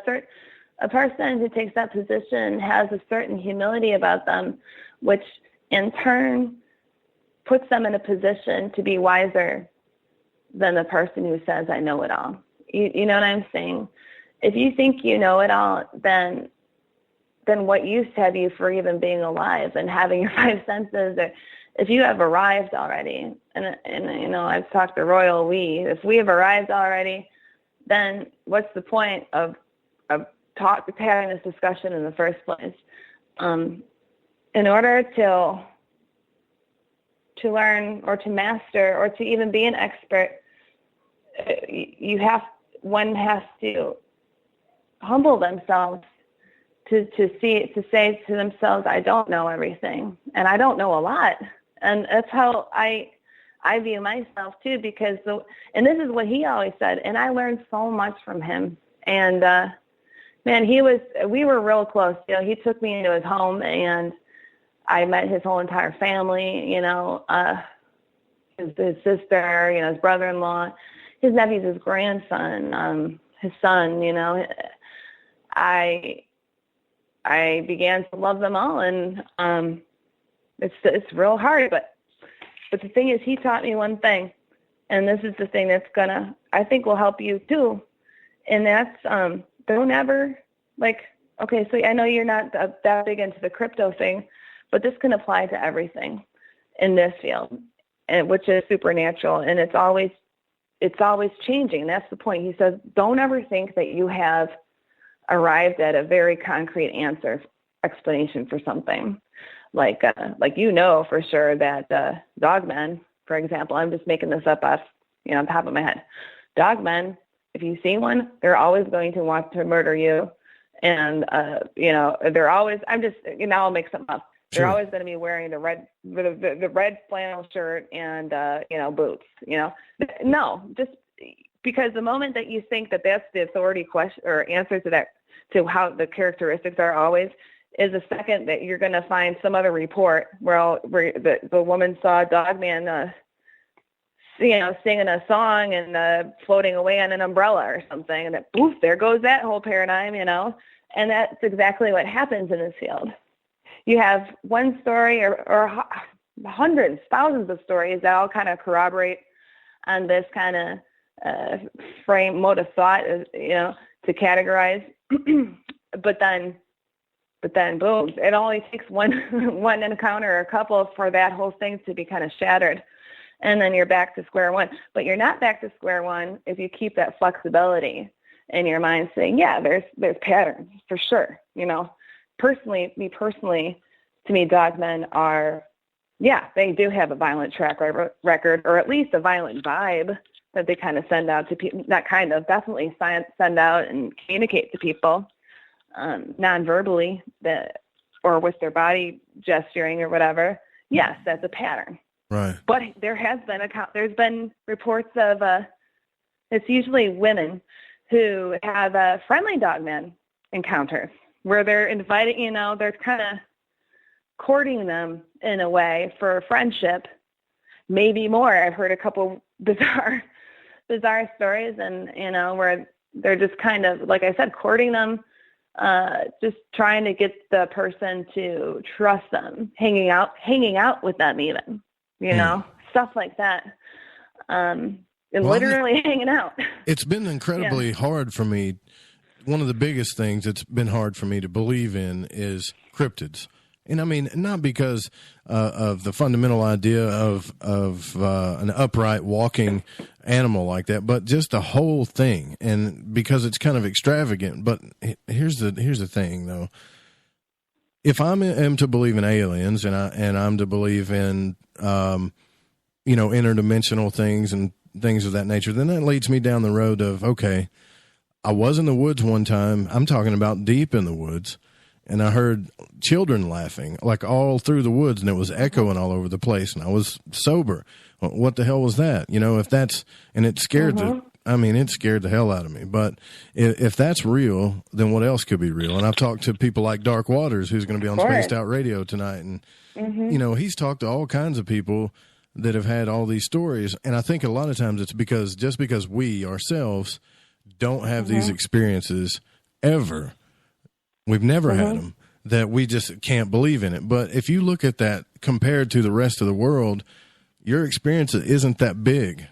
person who takes that position has a certain humility about them, which in turn puts them in a position to be wiser than the person who says, I know it all. You know what I'm saying? If you think you know it all, then what use have you for even being alive and having your five senses? Or if you have arrived already, and I've talked to Royal if we have arrived already, then what's the point of having this discussion in the first place? In order to learn or to master or to even be an expert, one has to humble themselves to say to themselves, I don't know everything, and I don't know a lot. And that's how I view myself too, because and this is what he always said, and I learned so much from him. And man, we were real close. He took me into his home, and I met his whole entire family. His sister, his brother-in-law, his nephews, his grandson, his son. I began to love them all, and it's real hard, but the thing is, he taught me one thing, and this is the thing that's I think will help you too, and that's don't ever, okay, so I know you're not that big into the crypto thing, but this can apply to everything in this field, and which is supernatural, and it's always changing. That's the point. He says, don't ever think that you have arrived at a very concrete explanation for something. Like for sure that dogmen, for example, I'm just making this up off on top of my head. Dogmen, if you see one, they're always going to want to murder you, and they're always. I'll make something up. They're always going to be wearing the red flannel shirt and boots. No, just because the moment that you think that that's the authority question or answer to that, to how the characteristics are always, is the second that you're going to find some other report where the woman saw a dog man, singing a song and floating away on an umbrella or something, and that poof, there goes that whole paradigm, and that's exactly what happens in this field. You have one story or hundreds, thousands of stories that all kind of corroborate on this kind of mode of thought, to categorize. but then boom, it only takes one encounter or a couple for that whole thing to be kind of shattered. And then you're back to square one. But you're not back to square one if you keep that flexibility in your mind, saying, yeah, there's patterns for sure. Personally, to me, dogmen are, they do have a violent track record, or at least a violent vibe that they kind of send out to people. Definitely send out and communicate to people non-verbally, or with their body gesturing or whatever. Yes, that's a pattern. Right. But there's been reports of it's usually women who have friendly dogman encounters where they're inviting, they're kind of courting them in a way for friendship, maybe more. I've heard a couple bizarre stories, and where they're just kind of, like I said, courting them, just trying to get the person to trust them, hanging out with them, even, stuff like that. And literally hanging out. It's been incredibly hard for me. One of the biggest things that's been hard for me to believe in is cryptids. And I mean, not because of the fundamental idea of an upright walking animal like that, but just the whole thing. And because it's kind of extravagant. But here's the thing, though. If I am to believe in aliens and I'm to believe in interdimensional things and things of that nature, then that leads me down the road of, okay, I was in the woods one time. I'm talking about deep in the woods. And I heard children laughing, like all through the woods, and it was echoing all over the place. And I was sober. What the hell was that? If that's, and it scared it scared the hell out of me. But if that's real, then what else could be real? And I've talked to people like Dark Waters, who's going to be on Spaced Out Radio tonight. And, he's talked to all kinds of people that have had all these stories. And I think a lot of times it's because we ourselves don't have these experiences ever. We've never had them, that we just can't believe in it. But if you look at that compared to the rest of the world, your experience isn't that big,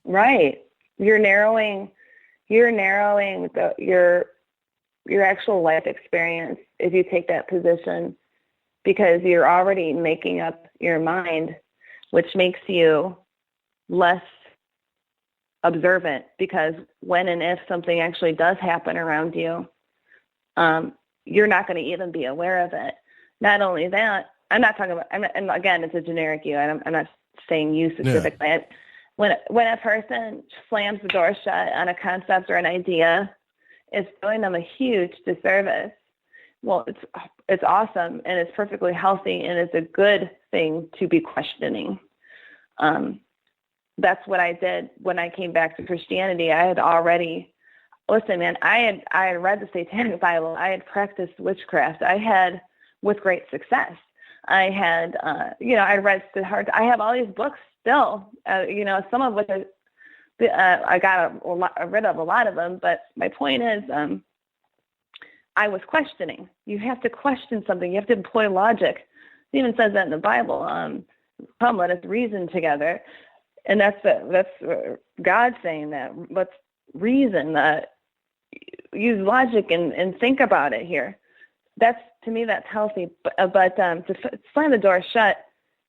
Right. You're narrowing your actual life experience if you take that position, because you're already making up your mind, which makes you less observant, because when and if something actually does happen around you, you're not going to even be aware of it. Not only that, I'm not talking about, and again, it's a generic you. I'm not saying you specifically. Yeah. When a person slams the door shut on a concept or an idea, it's doing them a huge disservice. Well, it's awesome, and it's perfectly healthy, and it's a good thing to be questioning. That's what I did when I came back to Christianity. I had already... Listen, man, I had read the Satanic Bible. I had practiced witchcraft. I had, with great success. I had, I read hard. I have all these books still, some of which I got rid of a lot of them. But my point is, I was questioning. You have to question something. You have to employ logic. It even says that in the Bible. Come, let us reason together. And that's God saying that. Let's reason, use logic and think about it here. To me, that's healthy. But to slam the door shut,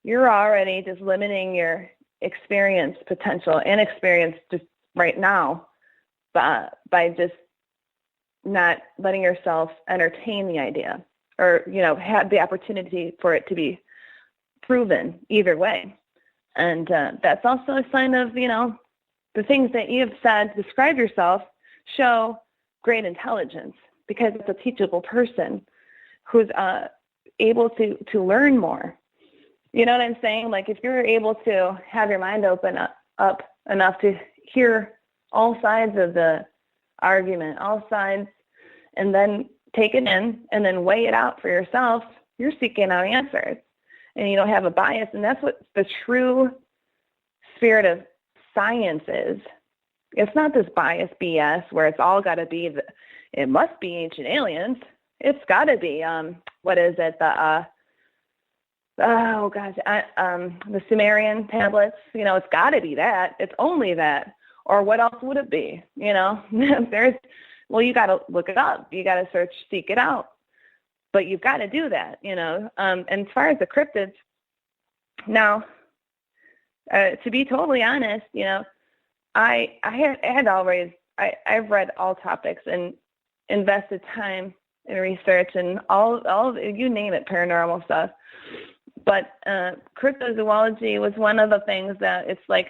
you're already just limiting your experience potential and experience just right now by just not letting yourself entertain the idea, or have the opportunity for it to be proven either way. And that's also a sign of the things that you have said, describe yourself, show great intelligence, because it's a teachable person who's able to learn more. You know what I'm saying? Like, if you're able to have your mind open up enough to hear all sides of the argument, all sides, and then take it in and then weigh it out for yourself, you're seeking out answers, and you don't have a bias. And that's what the true spirit of science is. It's not this bias BS where it's all got to be, it must be ancient aliens. It's got to be, what is it, the oh gosh, the Sumerian tablets, you know, it's got to be that. It's only that. Or what else would it be? You know, well, you got to look it up. You got to seek it out. But you've got to do that, you know. And as far as the cryptids, now, to be totally honest, you know, I've read all topics and invested time in research and all you name it, paranormal stuff. But cryptozoology was one of the things that it's like,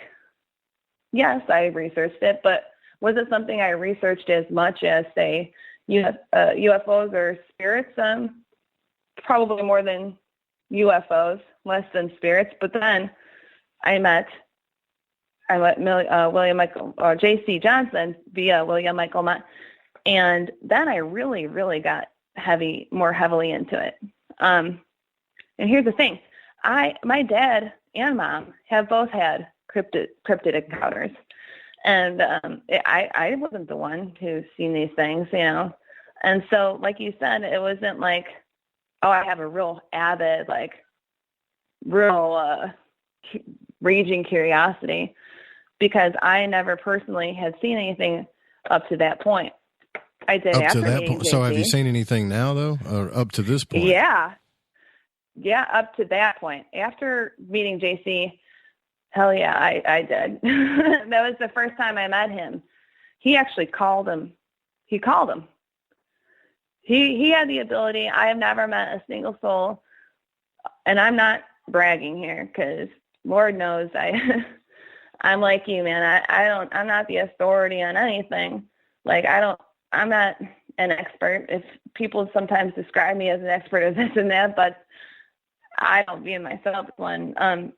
yes, I researched it, but was it something I researched as much as, say, UFOs or spirits? Probably more than UFOs, less than spirits. But then I met William Michael, or J.C. Johnson via William Michael Mott, and then I really, really got more heavily into it. And here's the thing: my dad and mom have both had cryptid encounters, and I wasn't the one who's seen these things, you know. And so, like you said, it wasn't like, oh, I have a real avid, like, real raging curiosity, because I never personally had seen anything up to that point. I did up after to that meeting point. JC. So have you seen anything now, though, or up to this point? Yeah, up to that point. After meeting JC, hell yeah, I did. That was the first time I met him. He actually called him. He called him. He had the ability. I have never met a single soul, and I'm not bragging here, because Lord knows I'm like you, man. I'm not the authority on anything. Like, I'm not an expert. If people sometimes describe me as an expert of this and that, but I don't view myself as one.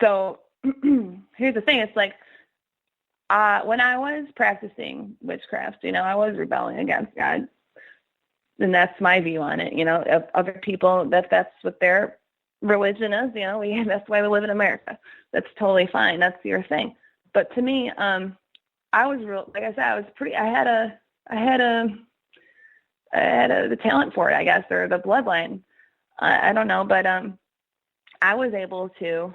So here's the thing. It's like, when I was practicing witchcraft, you know, I was rebelling against God. And that's my view on it. You know, other people, that's what their religion is, you know, that's why we live in America. That's totally fine. That's your thing. But to me, I was real, like I said, I had the talent for it, I guess, or the bloodline. I don't know, but I was able to,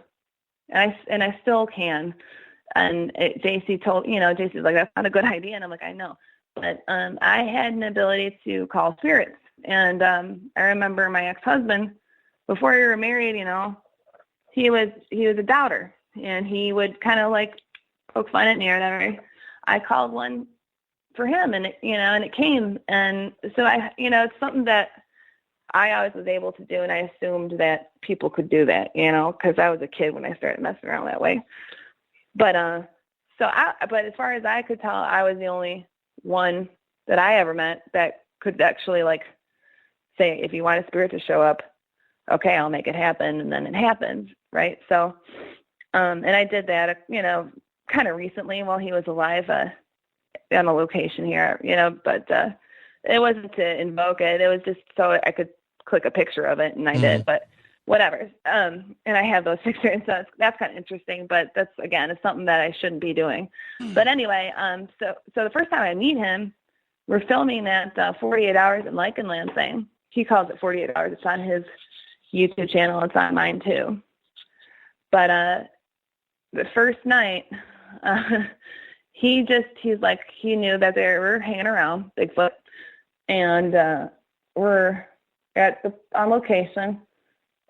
and I still can. And JC JC's like, that's not a good idea. And I'm like, I know. But I had an ability to call spirits. And I remember my ex-husband, before we were married, you know, he was a doubter. And he would kind of like poke fun at me or whatever. I called one for him, and it came. And so it's something that I always was able to do. And I assumed that people could do that, you know, because I was a kid when I started messing around that way. But but as far as I could tell, I was the only one that I ever met that could actually, like, say, if you want a spirit to show up, okay, I'll make it happen, and then it happens, right? So, and I did that, you know, kind of recently while he was alive, on a location here, you know, but it wasn't to invoke it. It was just so I could click a picture of it, and I did, but whatever. And I have those pictures, so that's kind of interesting, but that's, again, it's something that I shouldn't be doing. But anyway, so the first time I meet him, we're filming that 48 Hours in Lycanland thing. He calls it 48 Hours. It's on his YouTube channel. It's on mine too. But the first night, he's like, he knew that they were hanging around Bigfoot, and we're on location.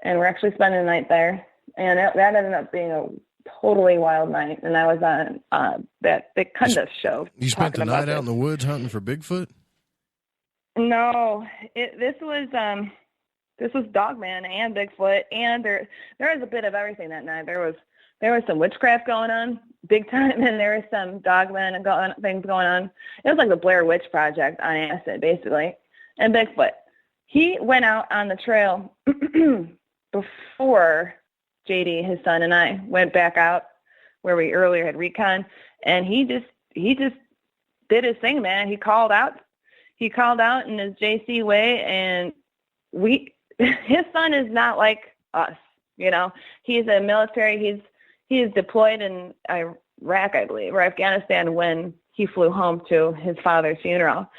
And we're actually spending the night there. And that ended up being a totally wild night. And I was on that big Kunda show. You spent the night out in the woods hunting for Bigfoot? No, this was Dogman and Bigfoot, and there was a bit of everything that night. There was some witchcraft going on, big time, and there was some Dogman and things going on. It was like the Blair Witch Project on acid, basically. And Bigfoot, he went out on the trail before JD, his son, and I went back out where we earlier had recon, and he just did his thing, man. He called out in his JC way, and his son is not like us, you know. He's a military. He's deployed in Iraq, I believe, or Afghanistan when he flew home to his father's funeral.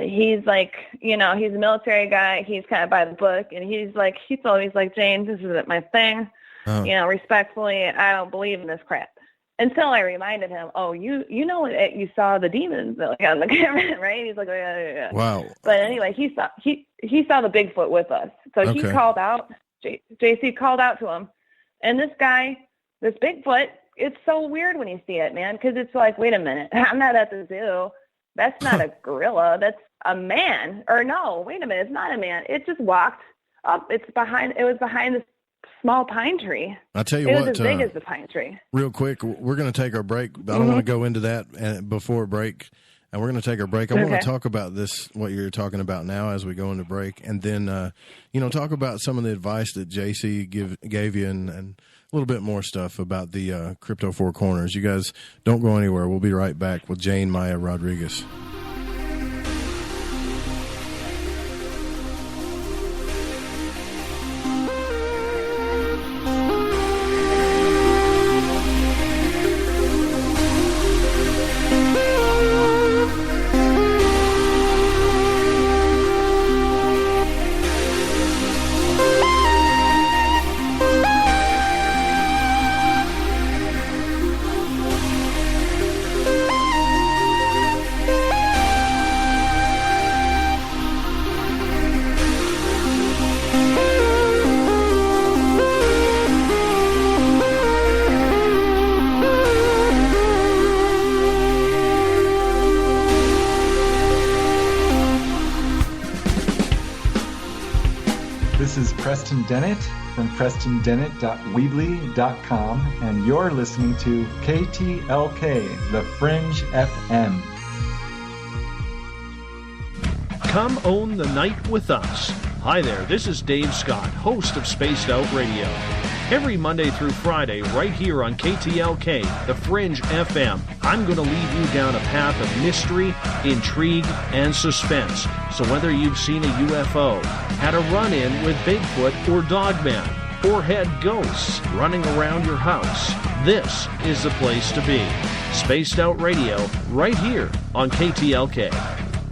He's like, he's a military guy. He's kind of by the book, and he's like, he told me, he's like, Jane, this isn't my thing. Oh. Respectfully, I don't believe in this crap. Until I reminded him, you know what, you saw the demons on the camera, right? He's like, oh, yeah. Wow. But anyway, he saw the Bigfoot with us. So he called out, JC called out to him. And this guy, this Bigfoot, it's so weird when you see it, man, because it's like, wait a minute, I'm not at the zoo. That's not a gorilla. That's a man. Or no, wait a minute, it's not a man. It just walked up. It was behind this small pine tree. I'll tell you what. It was as big as the pine tree. Real quick, we're going to take our break. I don't want to go into that before break. And we're going to take our break. I want to talk about this, what you're talking about now as we go into break. And then, talk about some of the advice that JC gave you and a little bit more stuff about the Crypto Four Corners. You guys don't go anywhere. We'll be right back with Jane Maya Rodriguez. Dennett from PrestonDennett.weebly.com, and you're listening to KTLK, The Fringe FM. Come own the night with us. Hi there, this is Dave Scott, host of Spaced Out Radio. Every Monday through Friday, right here on KTLK, The Fringe FM, I'm going to lead you down a path of mystery, intrigue, and suspense. So whether you've seen a UFO, had a run-in with Bigfoot or Dogman, or had ghosts running around your house, this is the place to be. Spaced Out Radio, right here on KTLK.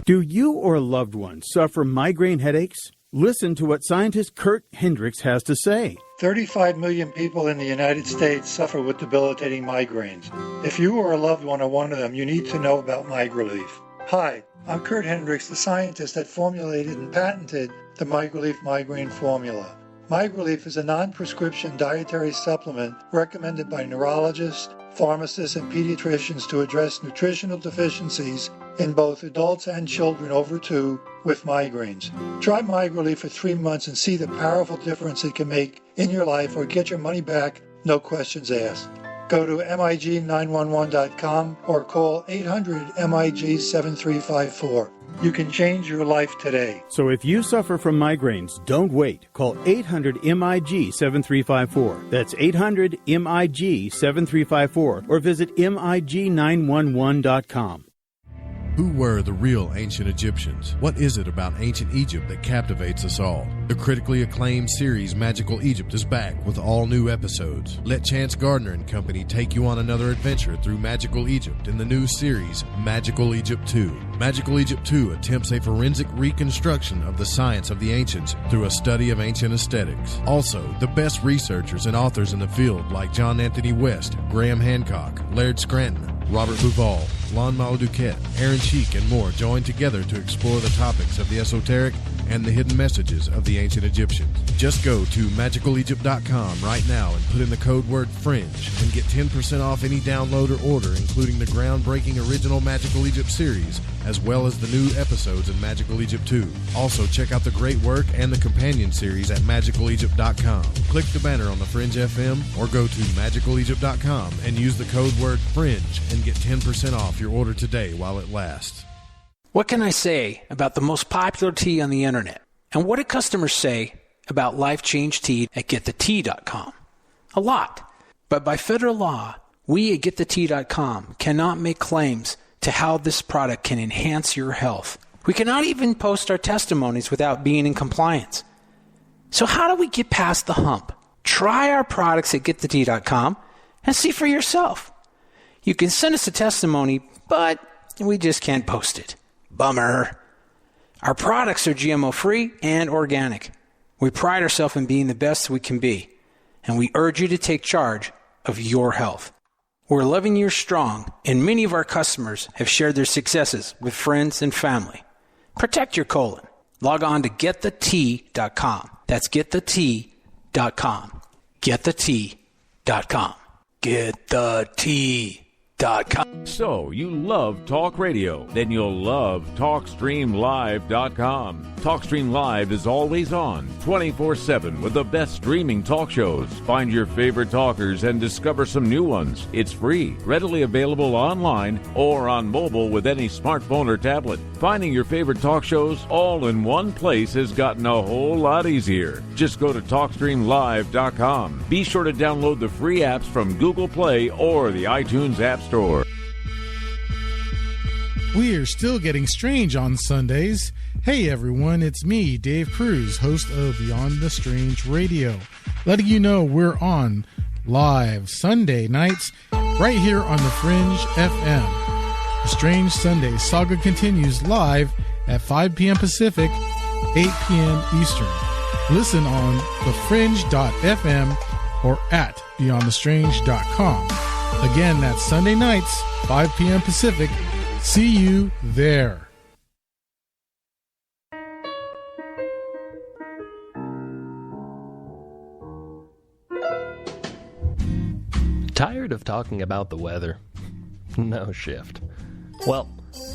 Do you or a loved one suffer migraine headaches? Listen to what scientist Kurt Hendricks has to say. 35 million people in the United States suffer with debilitating migraines. If you or a loved one are one of them, you need to know about MigraLief. Hi, I'm Kurt Hendricks, the scientist that formulated and patented the MigraLief migraine formula. MigraLief is a non-prescription dietary supplement recommended by neurologists, pharmacists, and pediatricians to address nutritional deficiencies in both adults and children over 2 with migraines. Try MigraLief for 3 months and see the powerful difference it can make in your life, or get your money back, no questions asked. Go to MIG911.com or call 800-MIG-7354. You can change your life today. So if you suffer from migraines, don't wait. Call 800-MIG-7354. That's 800-MIG-7354. Or visit MIG911.com. Who were the real ancient Egyptians? What is it about ancient Egypt that captivates us all? The critically acclaimed series Magical Egypt is back with all new episodes. Let Chance Gardner and company take you on another adventure through Magical Egypt in the new series Magical Egypt 2. Magical Egypt 2 attempts a forensic reconstruction of the science of the ancients through a study of ancient aesthetics. Also, the best researchers and authors in the field like John Anthony West, Graham Hancock, Laird Scranton, Robert Bouval, Lon Maladuquette, Aaron Cheek, and more join together to explore the topics of the esoteric and the hidden messages of the ancient Egyptians. Just go to magicalegypt.com right now and put in the code word FRINGE and get 10% off any download or order, including the groundbreaking original Magical Egypt series, as well as the new episodes in Magical Egypt 2. Also, check out the great work and the companion series at magicalegypt.com. Click the banner on the Fringe FM or go to magicalegypt.com and use the code word FRINGE and get 10% off your order today while it lasts. What can I say about the most popular tea on the internet? And what do customers say about Life Change Tea at GetTheTea.com? A lot. But by federal law, we at GetTheTea.com cannot make claims to how this product can enhance your health. We cannot even post our testimonies without being in compliance. So how do we get past the hump? Try our products at GetTheTea.com and see for yourself. You can send us a testimony, but we just can't post it. Bummer. Our products are GMO-free and organic. We pride ourselves in being the best we can be, and we urge you to take charge of your health. We're 11 years strong, and many of our customers have shared their successes with friends and family. Protect your colon. Log on to getthetea.com. That's getthetea.com. Getthetea.com. Getthetea.com. So, you love talk radio? Then you'll love TalkStreamLive.com. TalkStream Live is always on, 24/7, with the best streaming talk shows. Find your favorite talkers and discover some new ones. It's free, readily available online or on mobile with any smartphone or tablet. Finding your favorite talk shows all in one place has gotten a whole lot easier. Just go to TalkStreamLive.com. Be sure to download the free apps from Google Play or the iTunes App Store. We are still getting strange on Sundays. Hey everyone, it's me, Dave Cruz, host of Beyond the Strange Radio, letting you know we're on live Sunday nights right here on the Fringe FM. The Strange Sunday saga continues live at 5 p.m. Pacific, 8 p.m. Eastern. Listen on thefringe.fm or at beyondthestrange.com. Again, that's Sunday nights, 5 p.m. Pacific. See you there. Tired of talking about the weather? No, Shift. Well,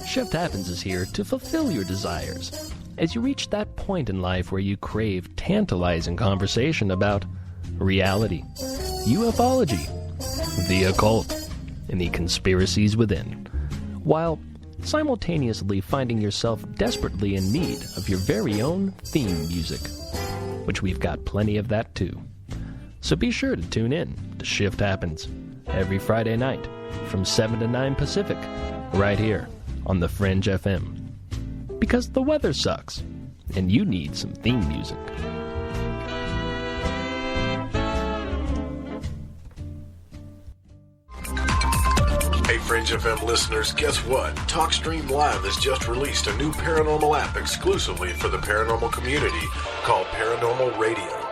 Shift Happens is here to fulfill your desires as you reach that point in life where you crave tantalizing conversation about reality, ufology, the occult, and the conspiracies within, while simultaneously finding yourself desperately in need of your very own theme music, which we've got plenty of that too. So be sure to tune in to Shift Happens every Friday night from 7 to 9 Pacific, right here on the Fringe FM. Because the weather sucks, and you need some theme music. Hey Fringe FM listeners, guess what? TalkStream Live has just released a new paranormal app exclusively for the paranormal community called Paranormal Radio.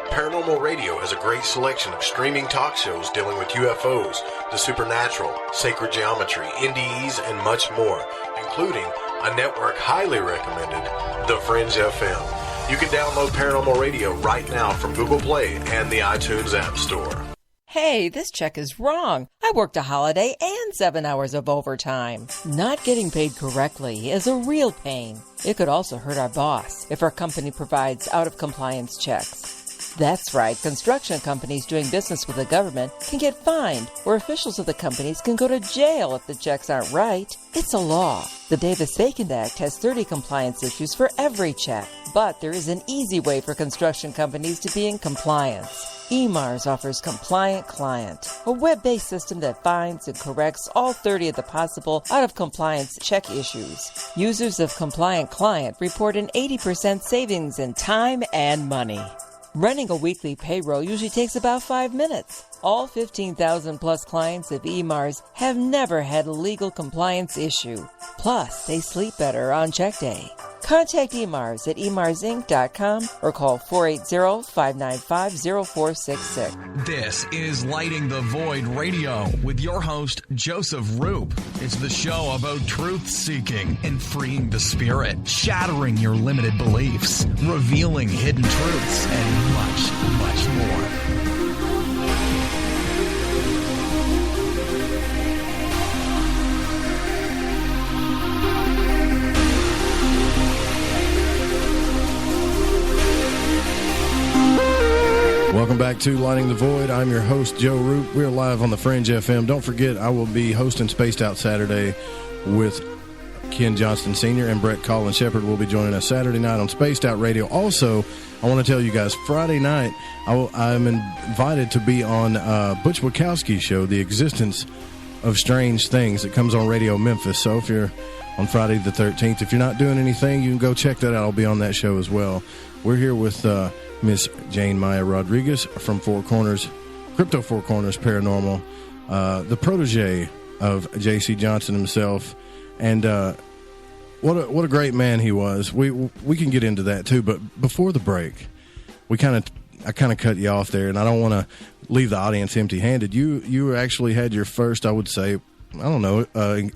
Paranormal Radio has a great selection of streaming talk shows dealing with UFOs, the supernatural, sacred geometry, NDEs, and much more, including a network highly recommended, The Fringe FM. You can download Paranormal Radio right now from Google Play and the iTunes App Store. Hey, this check is wrong. I worked a holiday and 7 hours of overtime. Not getting paid correctly is a real pain. It could also hurt our boss if our company provides out-of-compliance checks. That's right, construction companies doing business with the government can get fined, or officials of the companies can go to jail if the checks aren't right. It's a law. The Davis-Bacon Act has 30 compliance issues for every check, but there is an easy way for construction companies to be in compliance. EMARS offers Compliant Client, a web-based system that finds and corrects all 30 of the possible out-of-compliance check issues. Users of Compliant Client report an 80% savings in time and money. Running a weekly payroll usually takes about 5 minutes. All 15,000 plus clients of EMARS have never had a legal compliance issue. Plus, they sleep better on check day. Contact EMARS at emarsinc.com or call 480-595-0466. This is Lighting the Void Radio with your host, Joseph Roop. It's the show about truth-seeking and freeing the spirit, shattering your limited beliefs, revealing hidden truths, and much, much more. Welcome back to Lighting the Void. I'm your host, Joe Roop. We're live on the Fringe FM. Don't forget, I will be hosting Spaced Out Saturday with Ken Johnston Sr. and Brett Collins Shepard will be joining us Saturday night on Spaced Out Radio. Also, I want to tell you guys, Friday night, I'm invited to be on Butch Wachowski's show, The Existence of Strange Things, that comes on Radio Memphis. So if you're on Friday the 13th, if you're not doing anything, you can go check that out. I'll be on that show as well. We're here with Miss Jane Maya Rodriguez from Four Corners, Crypto Four Corners Paranormal, the protege of J.C. Johnson himself. And What a great man he was. We can get into that too, but before the break, I kind of cut you off there, and I don't want to leave the audience empty-handed. You actually had your first, I would say, I don't know,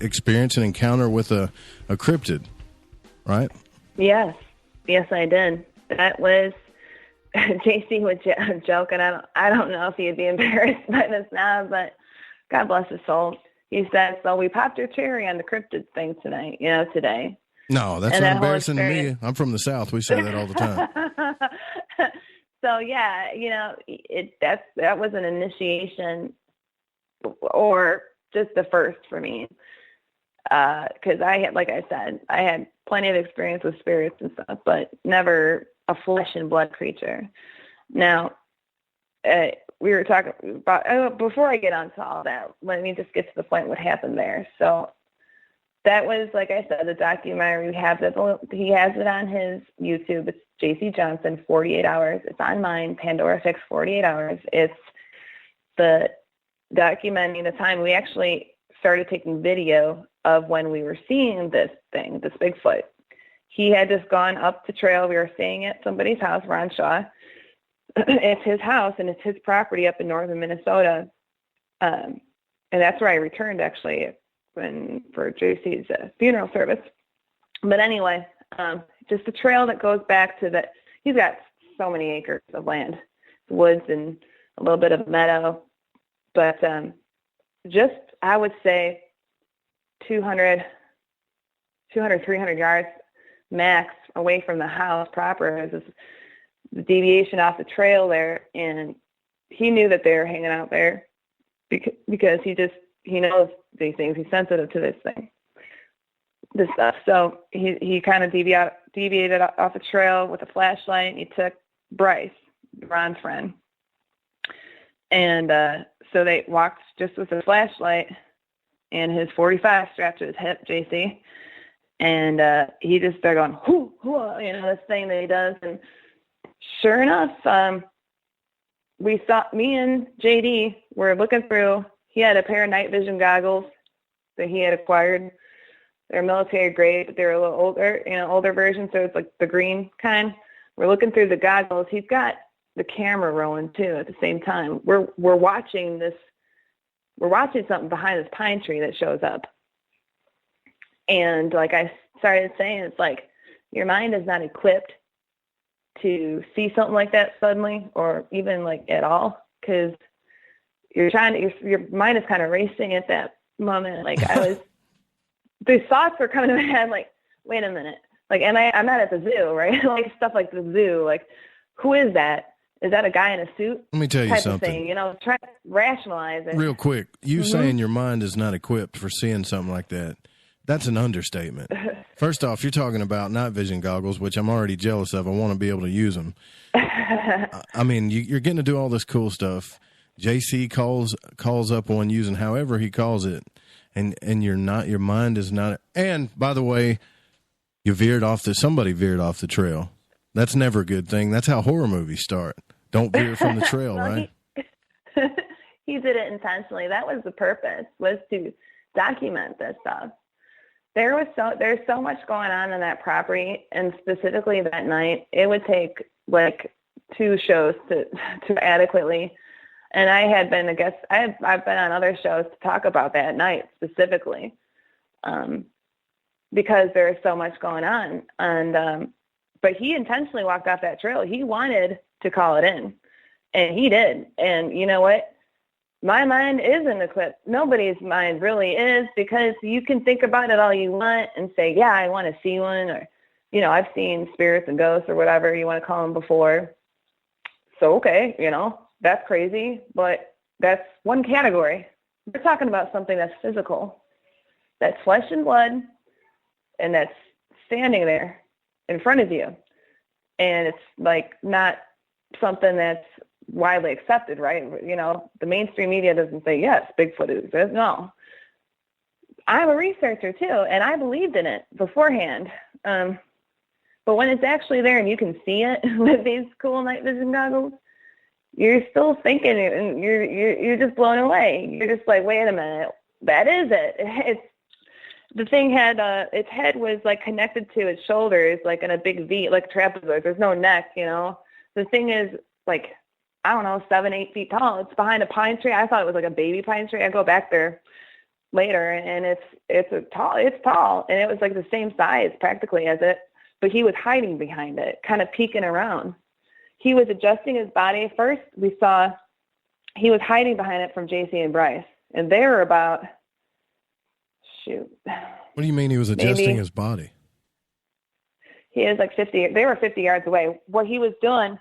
experience and encounter with a cryptid, right? Yes, I did. That was JC was joking. I don't know if he'd be embarrassed by this now, but God bless his soul. He said, "So we popped your cherry on the cryptid thing tonight, today." No, that's not embarrassing to me. I'm from the South. We say that all the time. So yeah, that was an initiation, or just the first for me, because like I said, I had plenty of experience with spirits and stuff, but never a flesh and blood creature. Now, we were talking about, before I get onto all that, let me just get to the point what happened there. So that was, like I said, the documentary. He has it on his YouTube. It's JC Johnson, 48 Hours. It's on mine, Pandora Fix, 48 Hours. It's the documenting the time we actually started taking video of when we were seeing this thing, this Bigfoot. He had just gone up the trail. We were staying at somebody's house, Ron Shaw. It's his house, and it's his property up in northern Minnesota. And that's where I returned, actually, for JC's funeral service. But anyway, just the trail that goes back to that. He's got so many acres of land, woods, and a little bit of meadow. But just, I would say, 200, 300 yards max away from the house proper is the deviation off the trail there, and he knew that they were hanging out there because he knows these things. He's sensitive to this stuff. So he kind of deviated off the trail with a flashlight, and he took Bryce, Ron's friend, and so they walked just with a flashlight and his .45 strapped to his hip, JC, and he just started going, hoo, hoo, this thing that he does. And sure enough, me and JD were looking through. He had a pair of night vision goggles that he had acquired. They're military grade, but they're a little older, older version, so it's like the green kind. We're looking through the goggles. He's got the camera rolling too at the same time. We're watching this. We're watching something behind this pine tree that shows up. And like I started saying, it's like your mind is not equipped to see something like that suddenly, or even like at all, because your mind is kind of racing at that moment. Like these thoughts were coming to my head, like, wait a minute, like, and I'm not at the zoo, right? Like stuff like the zoo, like, who is that? Is that a guy in a suit? Let me tell you something. Try to rationalize it. Real quick, you saying your mind is not equipped for seeing something like that, that's an understatement. First off, you're talking about night vision goggles, which I'm already jealous of. I want to be able to use them. I mean, you're getting to do all this cool stuff. JC calls up on using however he calls it, and your mind is not. And by the way, somebody veered off the trail. That's never a good thing. That's how horror movies start. Don't veer from the trail, well, right? He did it intentionally. That was the purpose, was to document this stuff. There's so much going on in that property, and specifically that night, it would take like 2 shows to adequately. And I had been, I guess, I've been on other shows to talk about that night specifically, because there's so much going on. And but he intentionally walked off that trail. He wanted to call it in, and he did. And you know what? My mind isn't equipped. Nobody's mind really is, because you can think about it all you want and say, yeah, I want to see one, or, I've seen spirits and ghosts or whatever you want to call them before. So, okay, that's crazy, but that's one category. We're talking about something that's physical, that's flesh and blood, and that's standing there in front of you. And it's like not something that's widely accepted, right? The mainstream media doesn't say, yes, Bigfoot exists. No. I'm a researcher too, and I believed in it beforehand. But when it's actually there and you can see it with these cool night vision goggles, you're still thinking, and you're just blown away. You're just like, wait a minute, that is it. the thing had its head was like connected to its shoulders, like in a big V, like a trapezoid. There's no neck, you know. The thing is like, I don't know, 7-8 feet tall. It's behind a pine tree. I thought it was like a baby pine tree. I go back there later, and it's tall, and it was like the same size practically as it, but he was hiding behind it, kind of peeking around. He was adjusting his body. First, we saw he was hiding behind it from JC and Bryce, and they were about, shoot. What do you mean he was adjusting his body? He is like 50. They were 50 yards away. What he was doing,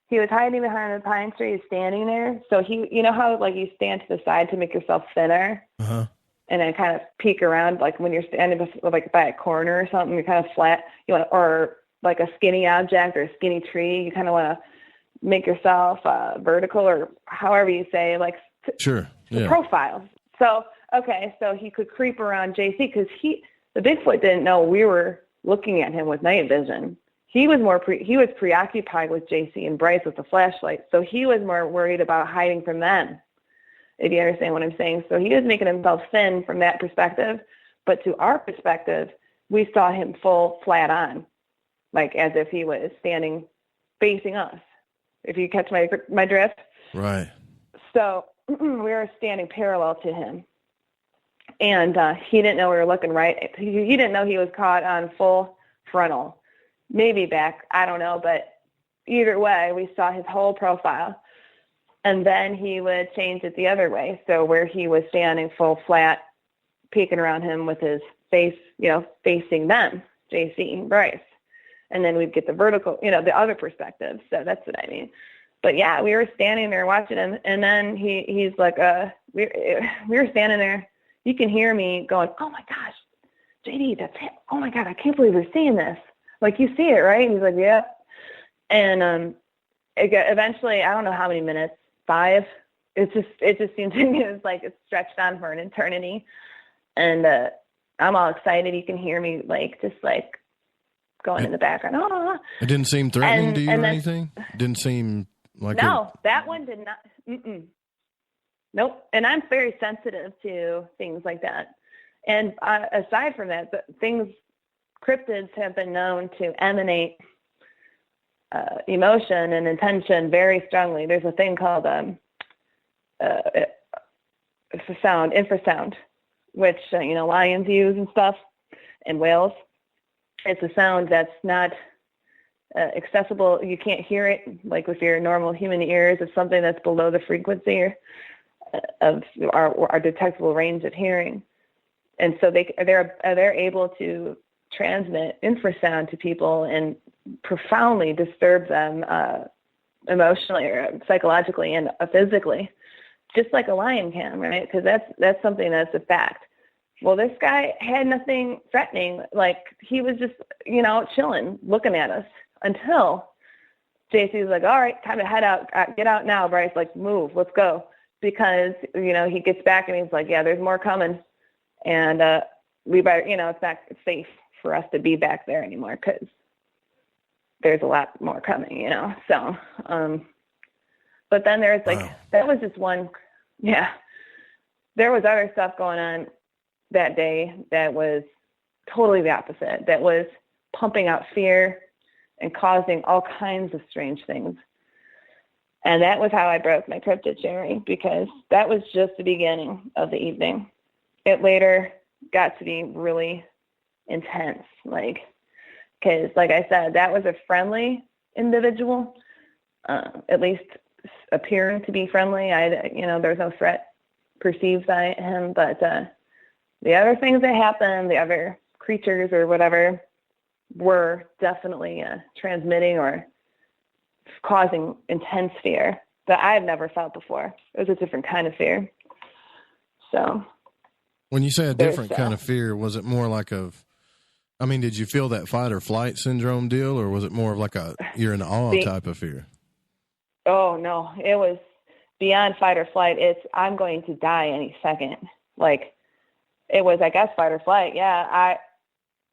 he was hiding behind the pine tree, standing there. So he, you know how like you stand to the side to make yourself thinner, and then kind of peek around, like when you're standing like by a corner or something, you're kind of flat. You want, or like a skinny object or a skinny tree, you kind of want to make yourself vertical, or however you say, like sure, yeah. Profile. So okay, so he could creep around JC because the Bigfoot didn't know we were looking at him with night vision. He was he was preoccupied with JC and Bryce with the flashlight, so he was more worried about hiding from them, if you understand what I'm saying. So he was making himself thin from that perspective, but to our perspective, we saw him full flat on, like as if he was standing facing us, if you catch my drift. Right. So we were standing parallel to him, and he didn't know we were looking right. He didn't know he was caught on full frontal. Maybe back, I don't know, but either way, we saw his whole profile. And then he would change it the other way. So where he was standing full flat, peeking around him with his face, you know, facing them, JC and Bryce. And then we'd get the vertical, you know, the other perspective. So that's what I mean. But yeah, we were standing there watching him. And then he's like, we were standing there. You can hear me going, oh my gosh, JD, that's it. Oh my God, I can't believe we're seeing this. Like, you see it, right? And he's like, yeah. And eventually, I don't know how many minutes, 5. It just seemed to me it stretched on for an eternity. And I'm all excited. You can hear me just going in the background. Oh. It didn't seem threatening to you or anything? It didn't seem like that one did not. Mm-mm. Nope. And I'm very sensitive to things like that. And aside from that, cryptids have been known to emanate emotion and intention very strongly. There's a thing called it's a sound, infrasound, which lions use and stuff, and whales. It's a sound that's not accessible. You can't hear it like with your normal human ears. It's something that's below the frequency of our detectable range of hearing, and so they're able to transmit infrasound to people and profoundly disturb them emotionally or psychologically and physically, just like a lion can, right? Because that's something that's a fact. Well, this guy had nothing threatening. Like, he was just, chilling, looking at us until JC's like, all right, time to head out. Get out now, Bryce. Like, move, let's go. Because, he gets back and he's like, yeah, there's more coming. And we better, it's not safe for us to be back there anymore because there's a lot more coming, So, but then there's that was just one, yeah. There was other stuff going on that day that was totally the opposite, that was pumping out fear and causing all kinds of strange things. And that was how I broke my cryptid sharing, because that was just the beginning of the evening. It later got to be really intense, because like I said, that was a friendly individual, at least appearing to be friendly. There's no threat perceived by him, but the other things that happened, the other creatures or whatever, were definitely transmitting or causing intense fear that I've never felt before. It was a different kind of fear. So when you say a different kind of fear, was it more like did you feel that fight or flight syndrome deal, or was it more of like you're in awe type of fear? Oh no, it was beyond fight or flight. It's, I'm going to die any second. It was, I guess, fight or flight. Yeah.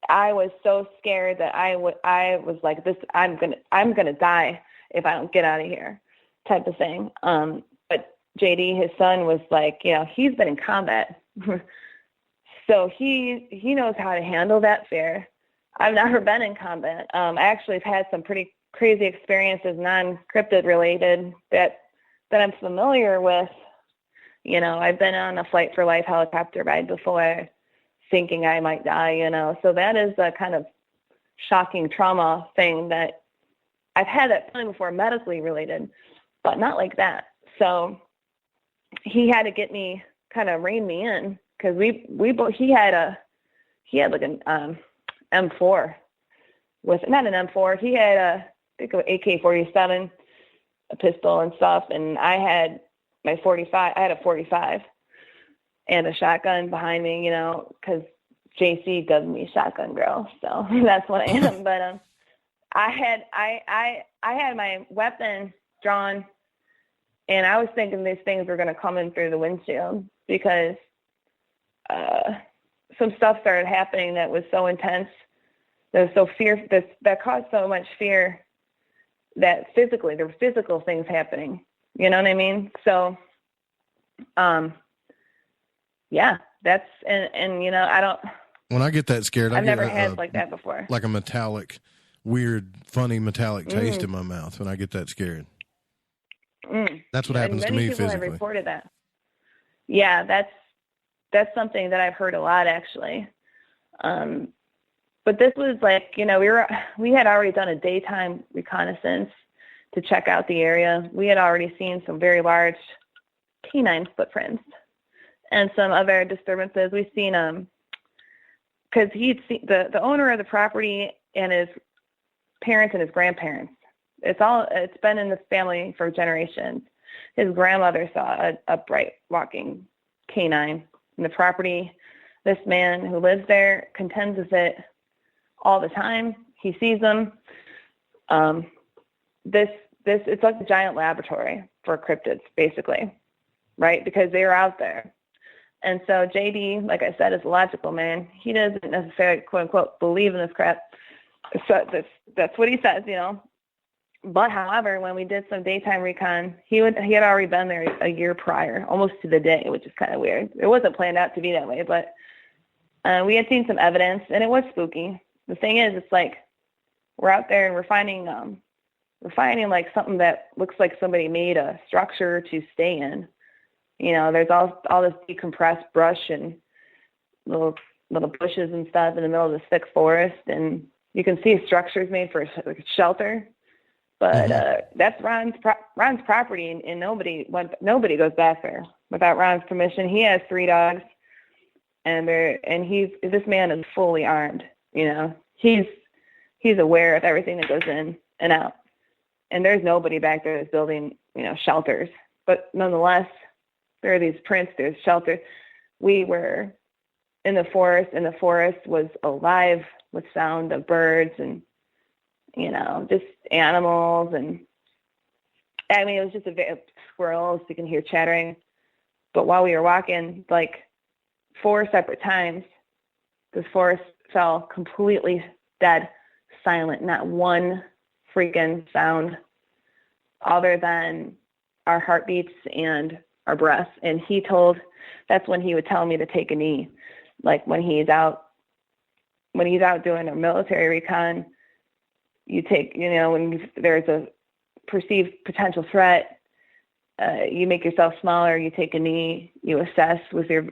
I was so scared that I was like, this, I'm going to die if I don't get out of here, type of thing. But JD, his son, was like, he's been in combat So he knows how to handle that fear. I've never been in combat. I actually have had some pretty crazy experiences, non-cryptid related, that I'm familiar with. You know, I've been on a flight for life helicopter ride before, thinking I might die, you know. So that is a kind of shocking trauma thing that I've had that feeling before, medically related, but not like that. So he had to get me, kind of rein me in, because he had like an M4 with, not an M4, he had I think an AK-47, a pistol and stuff, and I had my 45. I had a 45 and a shotgun behind me, you know, because JC dubbed me Shotgun Girl, so that's what I am. But I had my weapon drawn, and I was thinking these things were going to come in through the windshield, because some stuff started happening that was so intense, that was so that caused so much fear, that physically there were physical things happening. You know what I mean? So, yeah, that's, and you know, I don't. When I get that scared, I've never had like that before. Like a metallic, weird, funny metallic taste in my mouth when I get that scared. That's what happens to me physically. Many people have reported that. Yeah, that's something that I've heard a lot, actually. But this was like, you know, we had already done a daytime reconnaissance to check out the area. We had already seen some very large canine footprints and some other disturbances. We've seen because he'd seen the owner of the property and his parents and his grandparents. It's been in the family for generations. His grandmother saw an upright walking canine in the property. This man who lives there contends with it all the time. He sees them. It's like a giant laboratory for cryptids, basically, right? Because they're out there. And so JD, like I said, is a logical man. He doesn't necessarily, quote unquote, believe in this crap. So that's what he says, you know. But however, when we did some daytime recon, he had already been there a year prior, almost to the day, which is kind of weird. It wasn't planned out to be that way, but we had seen some evidence, and it was spooky. The thing is, it's like we're out there and we're finding like something that looks like somebody made a structure to stay in. You know, there's all this decompressed brush and little bushes and stuff in the middle of this thick forest, and you can see structures made for like a shelter. But that's Ron's property, and nobody goes back there without Ron's permission. He has 3 dogs, and this man is fully armed. You know, he's aware of everything that goes in and out, and there's nobody back there that's building, you know, shelters. But nonetheless, there are these prints. There's shelters. We were in the forest, and the forest was alive with sound of birds and, you know, just animals. And I mean, it was just squirrels. You can hear chattering. But while we were walking, like 4 separate times, the forest fell completely dead, silent, not one freaking sound other than our heartbeats and our breaths. And that's when he would tell me to take a knee. Like when he's out doing a military recon, you take, you know, when there's a perceived potential threat, you make yourself smaller, you take a knee, you assess with your,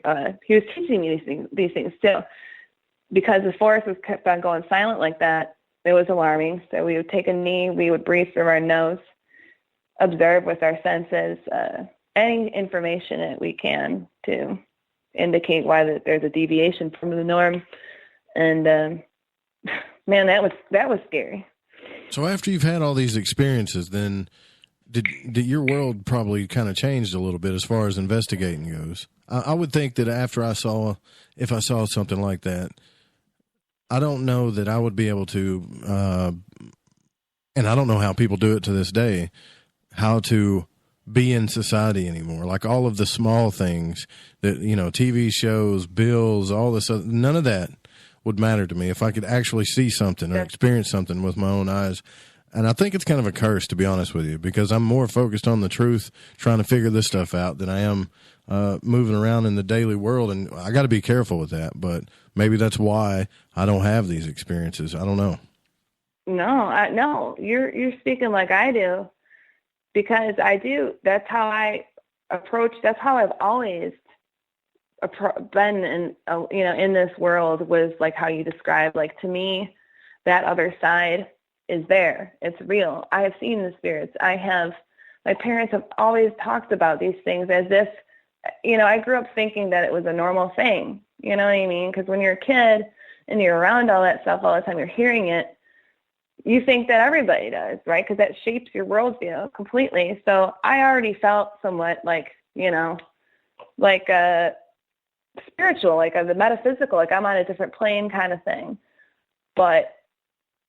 he was teaching me these things too. Because the forest was kept on going silent like that, it was alarming. So we would take a knee, we would breathe through our nose, observe with our senses, any information that we can to indicate why there's a deviation from the norm. And man, that was scary. So after you've had all these experiences, then did your world probably kind of changed a little bit as far as investigating goes? I would think that if I saw something like that, I don't know that I would be able to, and I don't know how people do it to this day, how to be in society anymore. Like all of the small things that, you know, TV shows, bills, all this, none of that would matter to me if I could actually see something or experience something with my own eyes. And I think it's kind of a curse, to be honest with you, because I'm more focused on the truth, trying to figure this stuff out, than I am moving around in the daily world, and I got to be careful with that. But maybe that's why I don't have these experiences. I don't know. No, you're speaking like I do, because I do. That's how I approach. That's how I've always been in, in this world, was like how you described. Like, to me, that other side is there. It's real. I have seen the spirits. My parents have always talked about these things as if, I grew up thinking that it was a normal thing. You know what I mean? Because when you're a kid and you're around all that stuff all the time, you're hearing it, you think that everybody does, right? Because that shapes your worldview completely. So I already felt somewhat like, like a spiritual, like the metaphysical, like I'm on a different plane kind of thing. But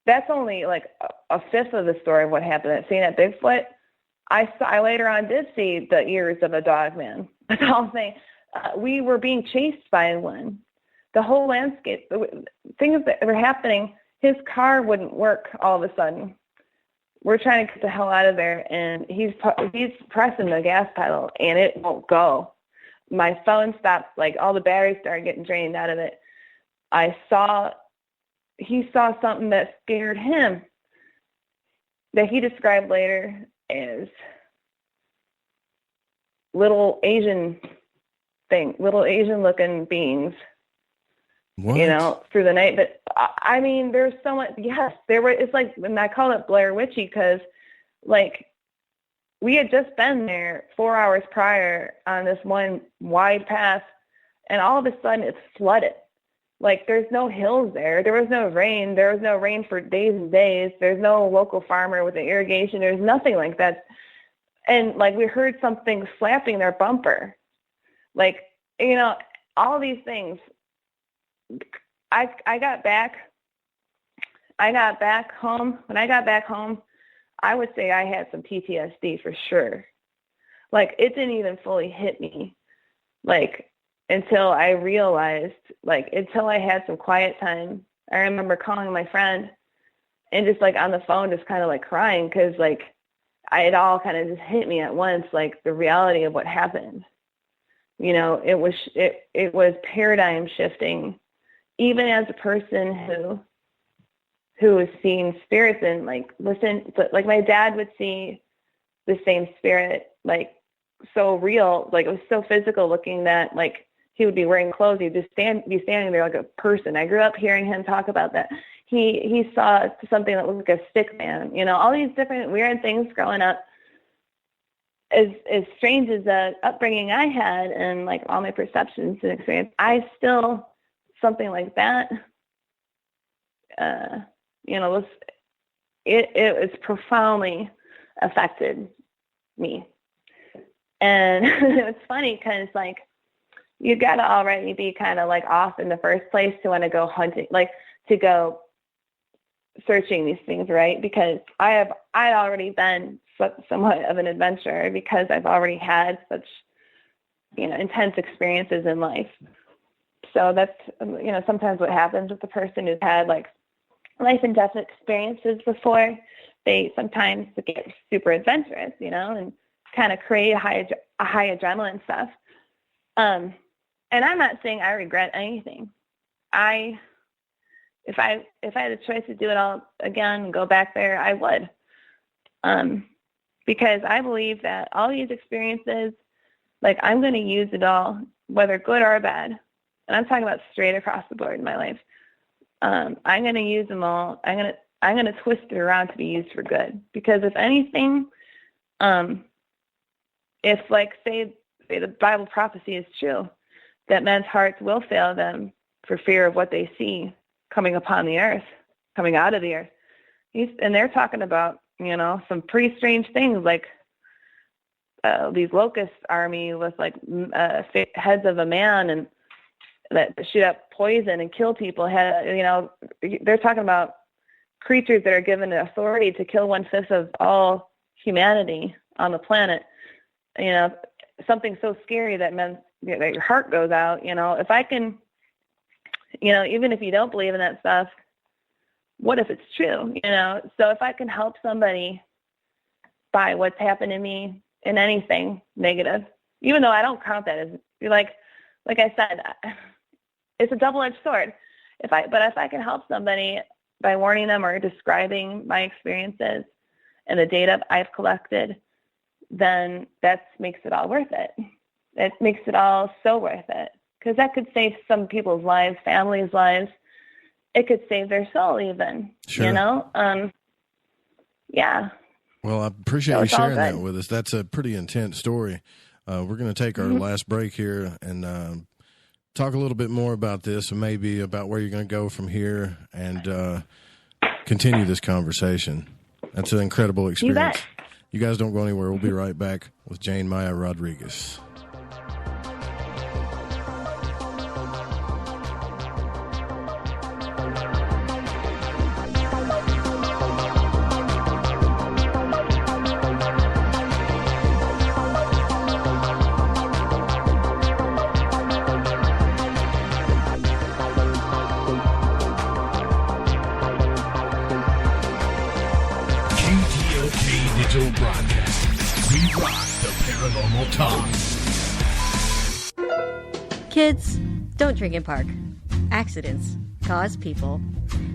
that's only like a fifth of the story of what happened. Seeing that Bigfoot, I later on did see the ears of a dog man. That's all I'm saying. We were being chased by one. The whole landscape, things that were happening, his car wouldn't work all of a sudden. We're trying to get the hell out of there, and he's pressing the gas pedal, and it won't go. My phone stopped, like all the batteries started getting drained out of it. He saw something that scared him, that he described later as little Asian looking beings. What? Through the night. But I mean, there's so much. Yes, it's like, and I call it Blair Witchy, because like we had just been there 4 hours prior on this one wide path, and all of a sudden it's flooded. Like, there's no hills there. There was no rain. There was no rain for days and days. There's no local farmer with the irrigation. There's nothing like that. And like, we heard something slapping their bumper. Like, all these things. I got back home. When I got back home, I would say I had some PTSD for sure. Like, it didn't even fully hit me, like, until I realized, like, until I had some quiet time. I remember calling my friend and just like on the phone, just kind of like crying, because like it all kind of just hit me at once, like the reality of what happened. It was paradigm shifting. Even as a person who was seeing spirits and like like my dad would see the same spirit, like so real, like it was so physical looking that like he would be wearing clothes, he'd just be standing there like a person. I grew up hearing him talk about that. He saw something that looked like a stick man, all these different weird things growing up. As strange as the upbringing I had and like all my perceptions and experience, I still, something like that, it's profoundly affected me. And it's funny because like you got to already be kind of like off in the first place to want to go hunting, like to go searching these things, right? Because I'd already been somewhat of an adventurer, because I've already had such, intense experiences in life. So that's, sometimes what happens with the person who's had like life and death experiences before, they sometimes get super adventurous, and kind of create a high adrenaline stuff. And I'm not saying I regret anything. If I had a choice to do it all again and go back there, I would. Because I believe that all these experiences, like I'm going to use it all, whether good or bad. And I'm talking about straight across the board in my life. I'm going to use them all. I'm going to twist it around to be used for good. Because if anything, if like say the Bible prophecy is true, that men's hearts will fail them for fear of what they see coming upon the earth, coming out of the earth. And they're talking about, some pretty strange things, like these locust army with like heads of a man and that shoot up poison and kill people. They're talking about creatures that are given the authority to kill 1/5 of all humanity on the planet. Something so scary that that your heart goes out. If I can, even if you don't believe in that stuff, what if it's true? So if I can help somebody by what's happened to me in anything negative, even though I don't count that as, like I said, it's a double-edged sword. If I can help somebody by warning them or describing my experiences and the data I've collected, then that makes it all worth it. It makes it all so worth it, because that could save some people's lives, families' lives. It could save their soul even, Sure. you know? Yeah. Well, I appreciate you sharing that with us. That's a pretty intense story. We're going to take our last break here and talk a little bit more about this and maybe about where you're going to go from here and continue this conversation. That's an incredible experience. You guys don't go anywhere. We'll be right back with Jane Maya Rodriguez. Kids, don't drink and park. Accidents cause people.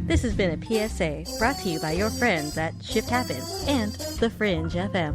This has been a PSA brought to you by your friends at Shift Happens and The Fringe FM.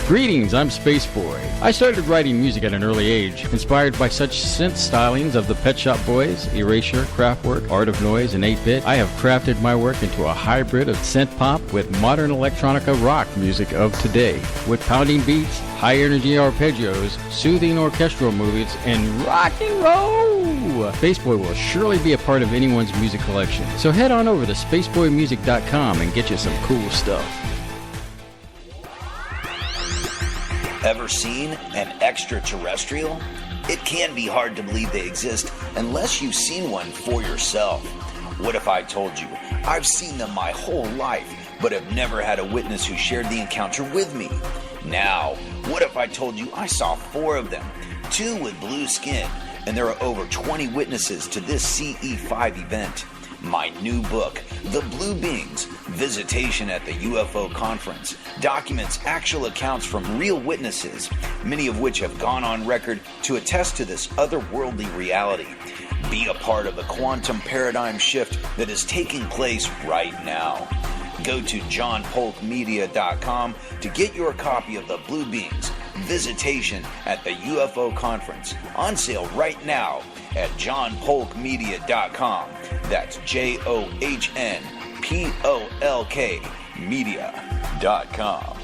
Greetings, I'm Space Boy. I started writing music at an early age, inspired by such synth stylings of the Pet Shop Boys, Erasure, Kraftwerk, Art of Noise, and 8-Bit. I have crafted my work into a hybrid of synth pop with modern electronica rock music of today, with pounding beats, high-energy arpeggios, soothing orchestral movements, and rock and roll! Space Boy will surely be a part of anyone's music collection. So head on over to spaceboymusic.com and get you some cool stuff. Ever seen an extraterrestrial? It can be hard to believe they exist unless you've seen one for yourself. What if I told you I've seen them my whole life, but have never had a witness who shared the encounter with me? Now, what if I told you I saw 4 of them, 2 with blue skin, and there are over 20 witnesses to this CE5 event? My new book, The Blue Beings, Visitation at the UFO Conference, documents actual accounts from real witnesses, many of which have gone on record to attest to this otherworldly reality. Be a part of the quantum paradigm shift that is taking place right now. Go to johnpolkmedia.com to get your copy of The Blue Beings, Visitation at the UFO Conference, on sale right now at johnpolkmedia.com. That's JOHNPOLK media.com.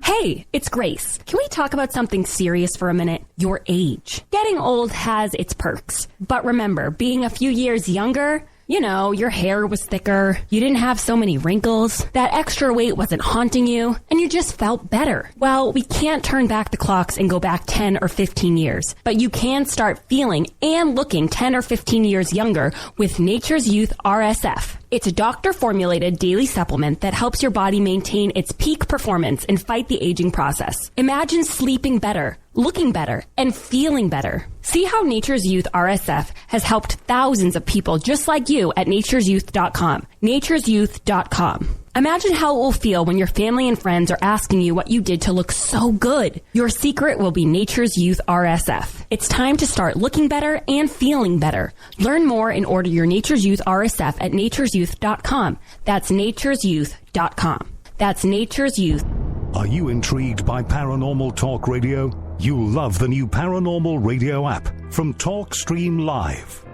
Hey, it's Grace. Can we talk about something serious for a minute? Your age. Getting old has its perks. But remember, being a few years younger, you know, your hair was thicker, you didn't have so many wrinkles, that extra weight wasn't haunting you, and you just felt better. Well, we can't turn back the clocks and go back 10 or 15 years, but you can start feeling and looking 10 or 15 years younger with Nature's Youth RSF. It's a doctor-formulated daily supplement that helps your body maintain its peak performance and fight the aging process. Imagine sleeping better, looking better, and feeling better. See how Nature's Youth RSF has helped thousands of people just like you at nature'syouth.com. nature'syouth.com. Imagine how it will feel when your family and friends are asking you what you did to look so good. Your secret will be Nature's Youth RSF. It's time to start looking better and feeling better. Learn more and order your Nature's Youth RSF at nature'syouth.com. That's nature'syouth.com. That's Nature's Youth. Are you intrigued by Paranormal Talk Radio? You'll love the new Paranormal Radio app from TalkStream Live.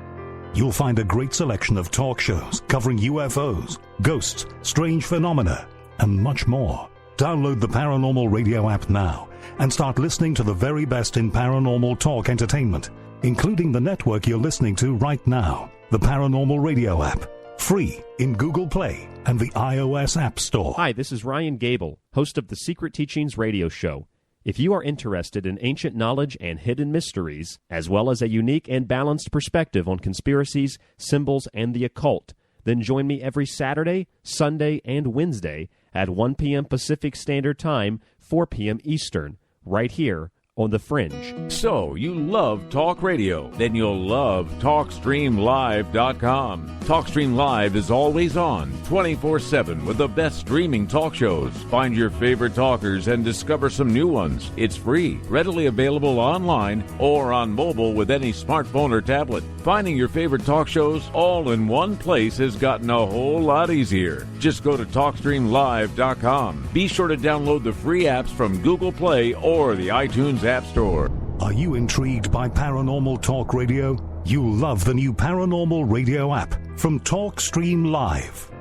You'll find a great selection of talk shows covering UFOs, ghosts, strange phenomena, and much more. Download the Paranormal Radio app now and start listening to the very best in paranormal talk entertainment, including the network you're listening to right now. The Paranormal Radio app, free in Google Play and the iOS App Store. Hi, this is Ryan Gable, host of the Secret Teachings radio show. If you are interested in ancient knowledge and hidden mysteries, as well as a unique and balanced perspective on conspiracies, symbols, and the occult, then join me every Saturday, Sunday, and Wednesday at 1 p.m. Pacific Standard Time, 4 p.m. Eastern, right here on The Fringe. So, you love talk radio? Then you'll love TalkStreamLive.com. TalkStream Live is always on, 24/7 with the best streaming talk shows. Find your favorite talkers and discover some new ones. It's free, readily available online or on mobile with any smartphone or tablet. Finding your favorite talk shows all in one place has gotten a whole lot easier. Just go to TalkStreamLive.com. Be sure to download the free apps from Google Play or the iTunes App Store. Are you intrigued by Paranormal Talk Radio? You'll love the new Paranormal Radio app from TalkStream Live.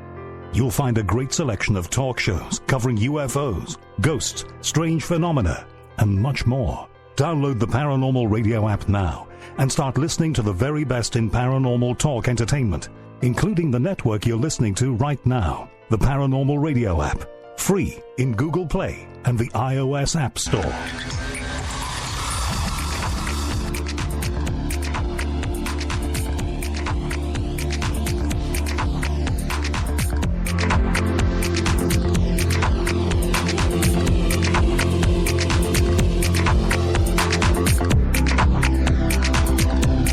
You'll find a great selection of talk shows covering UFOs, ghosts, strange phenomena, and much more. Download the Paranormal Radio app now and start listening to the very best in paranormal talk entertainment, including the network you're listening to right now, the Paranormal Radio app, free in Google Play and the iOS App Store.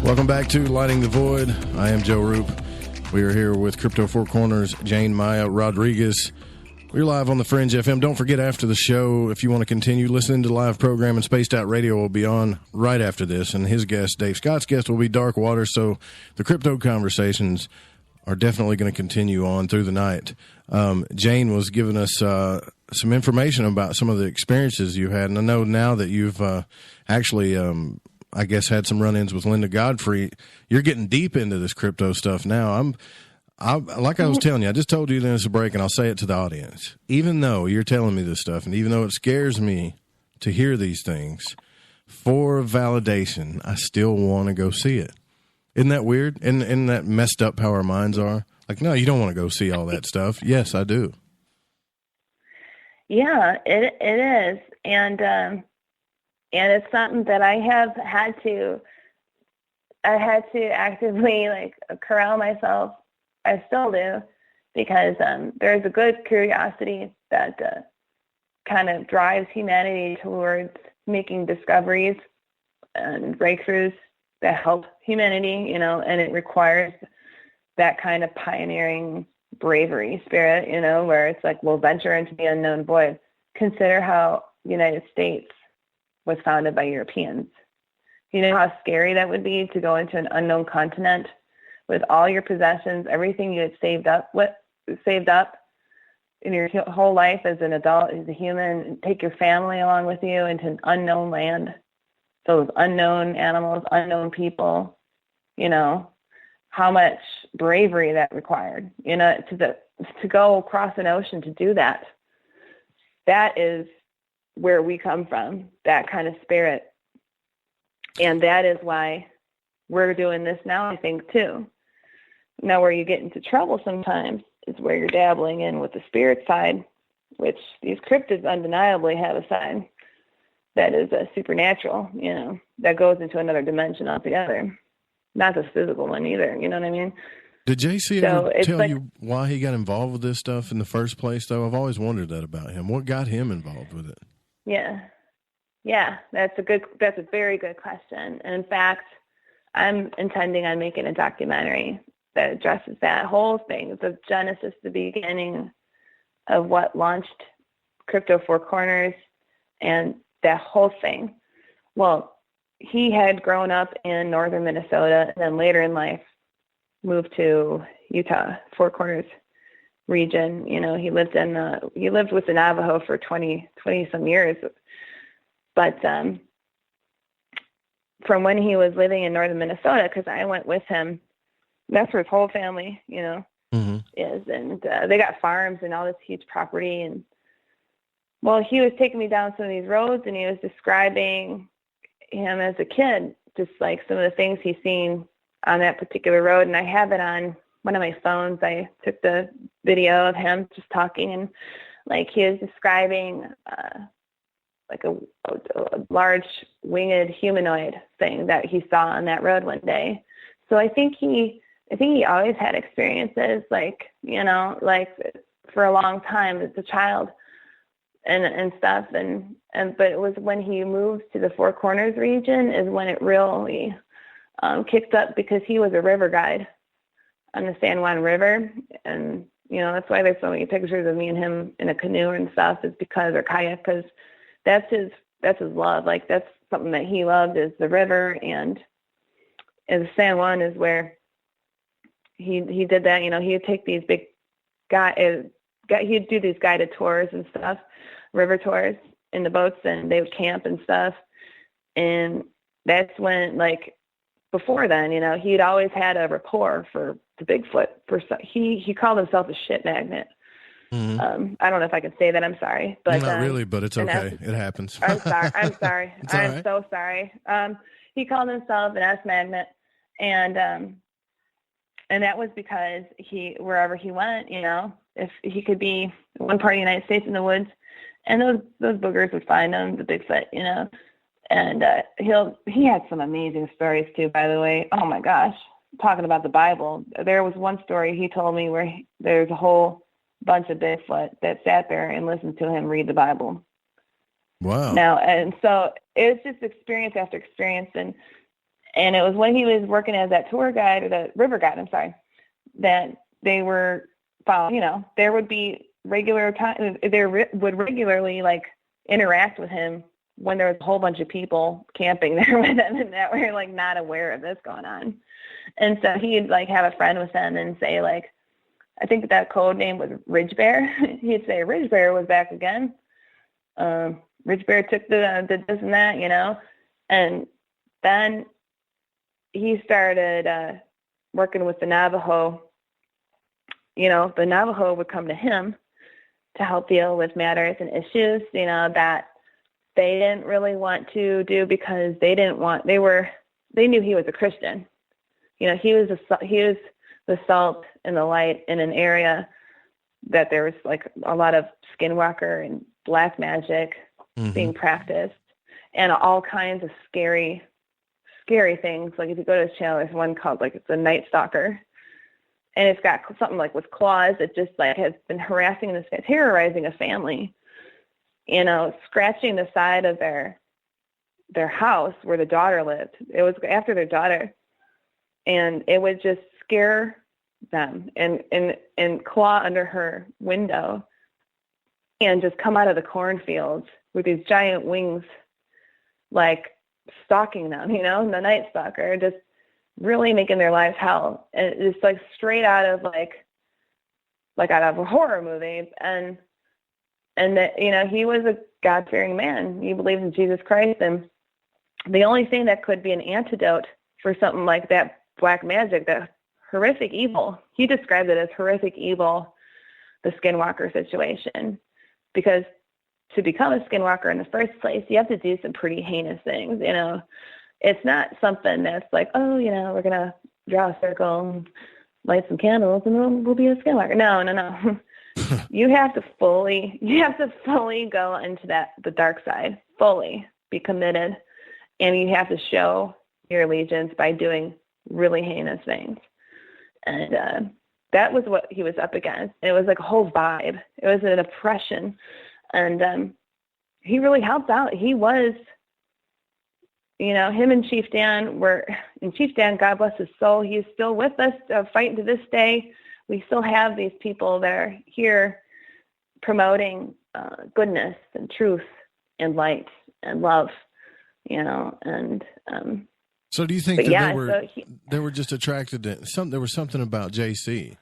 Welcome back to Lighting the Void. I am Joe Roop. We are here with Crypto Four Corners, Jane Maya Rodriguez. We're live on the Fringe FM. Don't forget, after the show, if you want to continue listening to the live program, and Spaced Out Radio will be on right after this, and his guest, Dave Scott's guest, will be Dark Water, so the crypto conversations are definitely going to continue on through the night. Jane was giving us some information about some of the experiences you had, and I know now that you've actually... I guess had some run-ins with Linda Godfrey. You're getting deep into this crypto stuff now. Like I was telling you, I just told you there's a break, and I'll say it to the audience. Even though you're telling me this stuff, and even though it scares me to hear these things, for validation, I still want to go see it. Isn't that weird? Isn't that messed up how our minds are? Like, no, you don't want to go see all that stuff. Yes, I do. Yeah, it is. And it's something that I had to actively corral myself. I still do, because there's a good curiosity that kind of drives humanity towards making discoveries and breakthroughs that help humanity, and it requires that kind of pioneering bravery spirit, where it's like, we'll venture into the unknown void. Consider how the United States was founded by Europeans. You know how scary that would be, to go into an unknown continent with all your possessions, everything you had saved up in your whole life as an adult, as a human, and take your family along with you into an unknown land, those unknown animals, unknown people. How much bravery that required, to go across an ocean to do that. That is where we come from, that kind of spirit. And that is why we're doing this now, I think, too. Now, where you get into trouble sometimes is where you're dabbling in with the spirit side, which these cryptids undeniably have a side that is supernatural, that goes into another dimension altogether. Not the physical one either, you know what I mean? Did JC ever tell you why he got involved with this stuff in the first place, though? I've always wondered that about him. What got him involved with it? Yeah, that's a very good question. And in fact, I'm intending on making a documentary that addresses that whole thing, the genesis, the beginning of what launched Crypto Four Corners and that whole thing. Well, he had grown up in northern Minnesota, and then later in life moved to Utah, Four Corners region. He lived with the Navajo for 20 some years. But from when he was living in northern Minnesota, because I went with him, that's where his whole family, mm-hmm. is. And they got farms and all this huge property. And, well, he was taking me down some of these roads, and he was describing him as a kid, just like some of the things he's seen on that particular road. And I have it on one of my phones. I took the video of him just talking, and he was describing a large winged humanoid thing that he saw on that road one day. So I think he always had experiences, for a long time as a child. and stuff. But it was when he moved to the Four Corners region is when it really kicked up, because he was a river guide on the San Juan River. And, that's why there's so many pictures of me and him in a canoe and stuff, is because, or kayak, because that's his love. Like, that's something that he loved, is the river. And San Juan is where he did that. He'd take these big he'd do these guided tours and stuff, river tours in the boats, and they would camp and stuff. And that's when, like, before then, he'd always had a rapport for the Bigfoot. He called himself a shit magnet. Mm-hmm. I don't know if I can say that. I'm sorry, but not really. But it's okay. It happens. I'm sorry. I'm right. So sorry. He called himself an S magnet, and that was because wherever he went, if he could be one part of the United States in the woods, and those boogers would find him, the Bigfoot, and he had some amazing stories too, by the way. Oh my gosh, talking about the Bible, there was one story he told me where there's a whole bunch of Bigfoot that sat there and listened to him read the Bible. Wow. Now, and so it was just experience after experience, and it was when he was working as that tour guide, or the river guide, I'm sorry, that they were found, there would be regular time, they would regularly, like, interact with him when there was a whole bunch of people camping there with him, and that were, like, not aware of this going on. And so he'd, like, have a friend with him and say, like, I think that code name was Ridge Bear. He'd say Ridge Bear was back again. Ridge Bear took the this and that, and then he started working with the Navajo. The Navajo would come to him to help deal with matters and issues, that they didn't really want to do, because they knew he was a Christian. He was the salt and the light in an area that there was, like, a lot of skinwalker and black magic being practiced, and all kinds of scary things. Like, if you go to his channel, there's one called, like, it's a Night Stalker, and it's got something like with claws that just, like, has been terrorizing a family, scratching the side of their house where the daughter lived. It was after their daughter, and it would just scare them and claw under her window and just come out of the cornfields with these giant wings, like, stalking them, the Night Stalker, just really making their lives hell. And it's, like, straight out of out of a horror movie. And that, he was a God-fearing man. He believed in Jesus Christ. And the only thing that could be an antidote for something like that black magic, that horrific evil, he described it as horrific evil, the skinwalker situation. Because to become a skinwalker in the first place, you have to do some pretty heinous things, It's not something that's like, oh, we're going to draw a circle and light some candles and we'll be a skinwalker. No. You have to fully go into the dark side, fully be committed, and you have to show your allegiance by doing really heinous things. And that was what he was up against. It was like a whole vibe. It was an oppression, and he really helped out. He was, him and Chief Dan Chief Dan, God bless his soul, he is still with us, fighting to this day. We still have these people that are here promoting goodness and truth and light and love, and so do you think that they were just attracted to something? There was something about JC,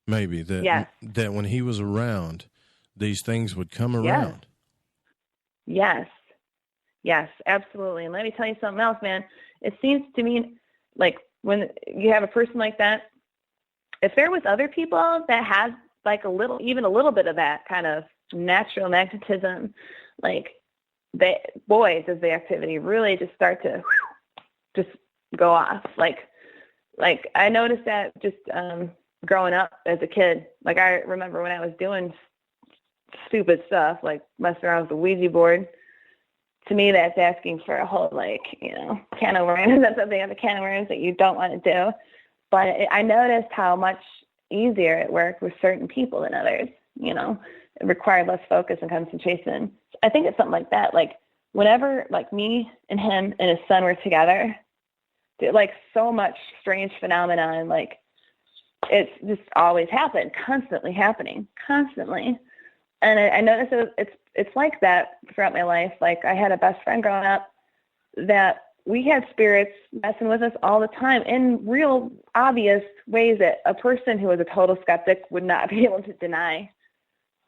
maybe that when he was around, these things would come around. Yes, absolutely. And let me tell you something else, man. It seems to me like when you have a person like that, if there was other people that had like even a little bit of that kind of natural magnetism, like does the activity really just start to just go off. Like I noticed that just growing up as a kid. Like I remember when I was doing stupid stuff, like messing around with the Ouija board. To me, that's asking for a whole can of worms. That's something of a can of worms that you don't want to do. But I noticed how much easier it worked with certain people than others. it required less focus and concentration. I think it's something like that. Like whenever like me and him and his son were together, like so much strange phenomenon, like it's just always happened, constantly happening, constantly. And I noticed it's like that throughout my life. Like I had a best friend growing up that we had spirits messing with us all the time in real obvious ways that a person who was a total skeptic would not be able to deny.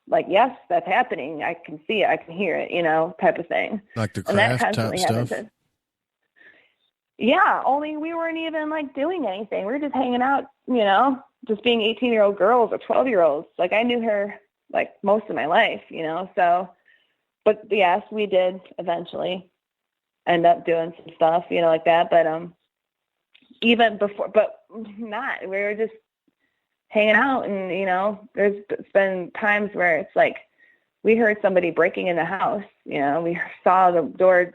Like, yes, that's happening. I can see it. I can hear it, you know, type of thing. Like the craft type stuff? Yeah, only we weren't even, like, doing anything. We were just hanging out, you know, just being 18-year-old girls or 12-year-olds. Like, I knew her, like, most of my life, you know, so. But, yes, we did eventually end up doing some stuff, you know, like that. But even before, but not. We were just hanging out, and, you know, there's been times where it's like we heard somebody breaking in the house, you know, we saw the door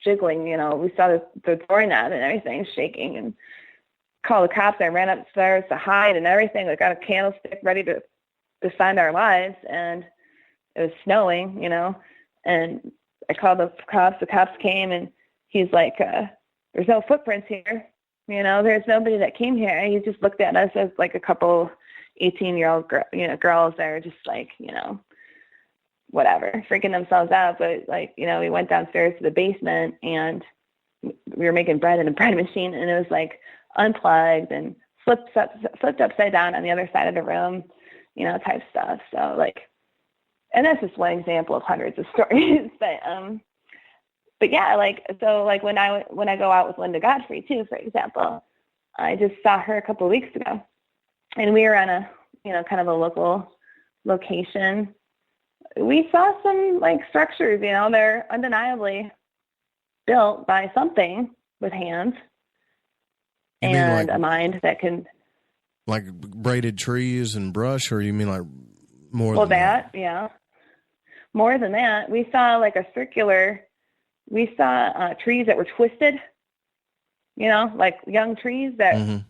jiggling, you know, we saw the doorknob and everything shaking, and called the cops. I ran upstairs to hide and everything. We got a candlestick ready to defend our lives, and it was snowing, you know, and I called the cops came, and he's like, there's no footprints here. You know, there's nobody that came here. He just looked at us as like a couple 18-year-old girls that are just like, you know, whatever, freaking themselves out. But like, you know, we went downstairs to the basement, and we were making bread in a bread machine, and it was like unplugged and flipped upside down on the other side of the room, you know, type stuff. So like, and that's just one example of hundreds of stories. But yeah, like, so like when I go out with Linda Godfrey too, for example, I just saw her a couple of weeks ago, and we were on a, you know, kind of a local location. We saw some like structures, you know, they're undeniably built by something with hands and like, a mind that can. Like braided trees and brush, or you mean like more than that? Yeah. More than that, we saw like a circular. We saw trees that were twisted, you know, like young trees that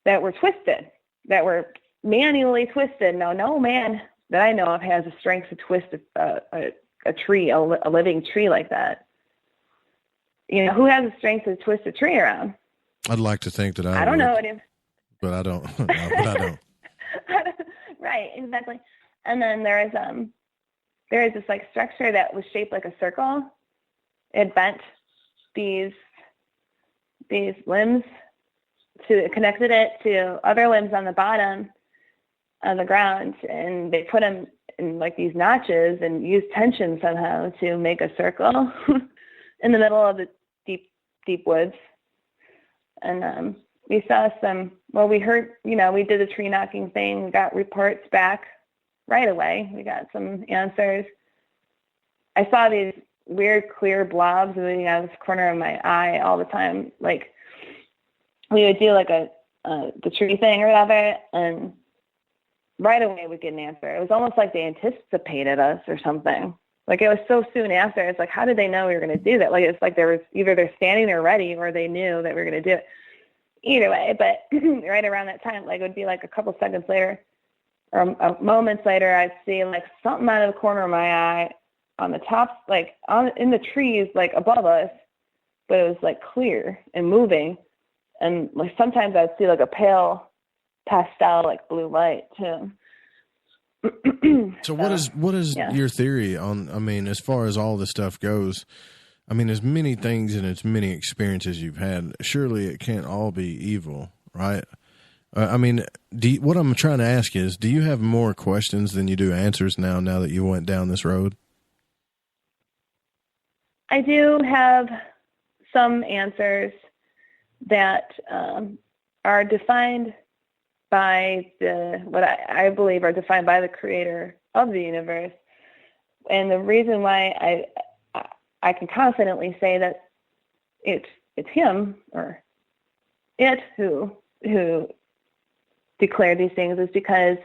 that were twisted, that were manually twisted. Now, no man that I know of has the strength to twist a tree, a living tree like that. You know, who has the strength to twist a tree around? I'd like to think that I don't would, know it. But I don't. No, but I don't. Right, exactly. And then there is this like structure that was shaped like a circle. It bent these limbs connected it to other limbs on the bottom of the ground, and they put them in like these notches and used tension somehow to make a circle in the middle of the deep woods. And we saw we heard, you know, we did the tree knocking thing. We got reports back right away. We got some answers. I saw these weird clear blobs moving out of this corner of my eye all the time. Like we would do like the tree thing or whatever, and right away we'd get an answer. It was almost like they anticipated us or something. Like it was so soon after. It's like, how did they know we were going to do that? Like it's like there was either they're standing there ready or they knew that we were going to do it. Either way, but right around that time, like it would be like a couple seconds later or moments later, I'd see like something out of the corner of my eye on the top, like in the trees, like above us, but it was like clear and moving. And like sometimes I'd see like a pale pastel, like blue light too. So what is your theory on, I mean, as far as all this stuff goes, I mean, as many things and as many experiences you've had, surely it can't all be evil, right? I mean, what I'm trying to ask is, do you have more questions than you do answers now that you went down this road? I do have some answers that are defined by what I believe are defined by the creator of the universe. And the reason why I can confidently say that it's him or it who declared these things is because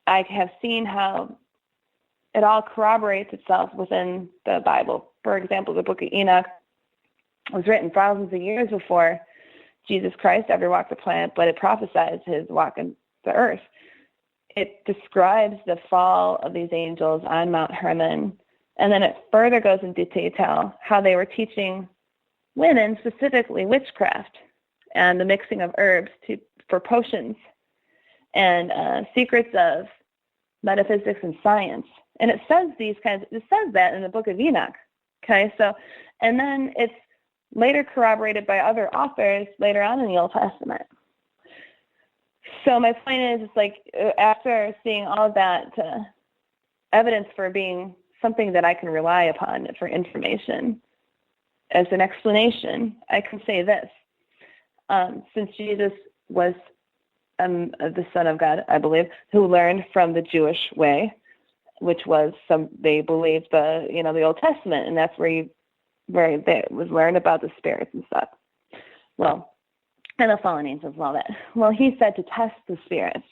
I have seen how it all corroborates itself within the Bible. For example, the book of Enoch was written thousands of years before Jesus Christ ever walked the planet, but it prophesies his walk in the earth. it describes the fall of these angels on Mount Hermon. And then it further goes into detail how they were teaching women, specifically witchcraft and the mixing of herbs for potions and secrets of metaphysics and science. And it says that in the book of Enoch. Okay, so, and then it's later corroborated by other authors later on in the Old Testament. So my point is, it's like after seeing all of that evidence for being something that I can rely upon for information as an explanation, I can say this. Since Jesus was the Son of God, I believe, who learned from the Jewish way, which was they believed the Old Testament, and that's where they was learned about the spirits and stuff. Well, and the fallen angels and all that. Well, he said to test the spirits.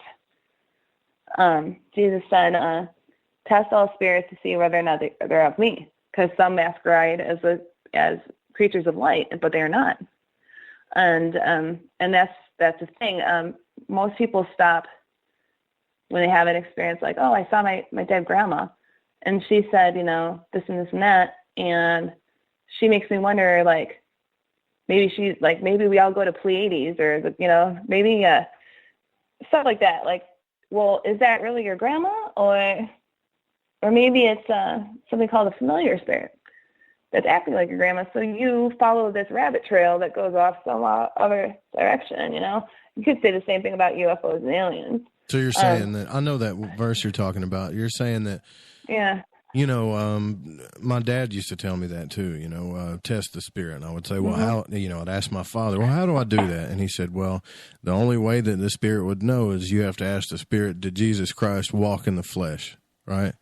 Jesus said, test all spirits to see whether or not they're of me, because some masquerade as creatures of light, but they are not. And that's the thing. Most people stop when they have an experience like, oh, I saw my dead grandma, and she said, this and this and that, and she makes me wonder, like, maybe we all go to Pleiades, or maybe stuff like that. Like, well, is that really your grandma, or maybe it's something called a familiar spirit that's acting like your grandma? So you follow this rabbit trail that goes off some other direction. You could say the same thing about UFOs and aliens. So you're saying that, I know that verse you're talking about. You're saying that, yeah. My dad used to tell me that too, test the spirit. And I would say, well, how, I'd ask my father, well, how do I do that? And he said, well, the only way that the spirit would know is you have to ask the spirit, did Jesus Christ walk in the flesh? Right.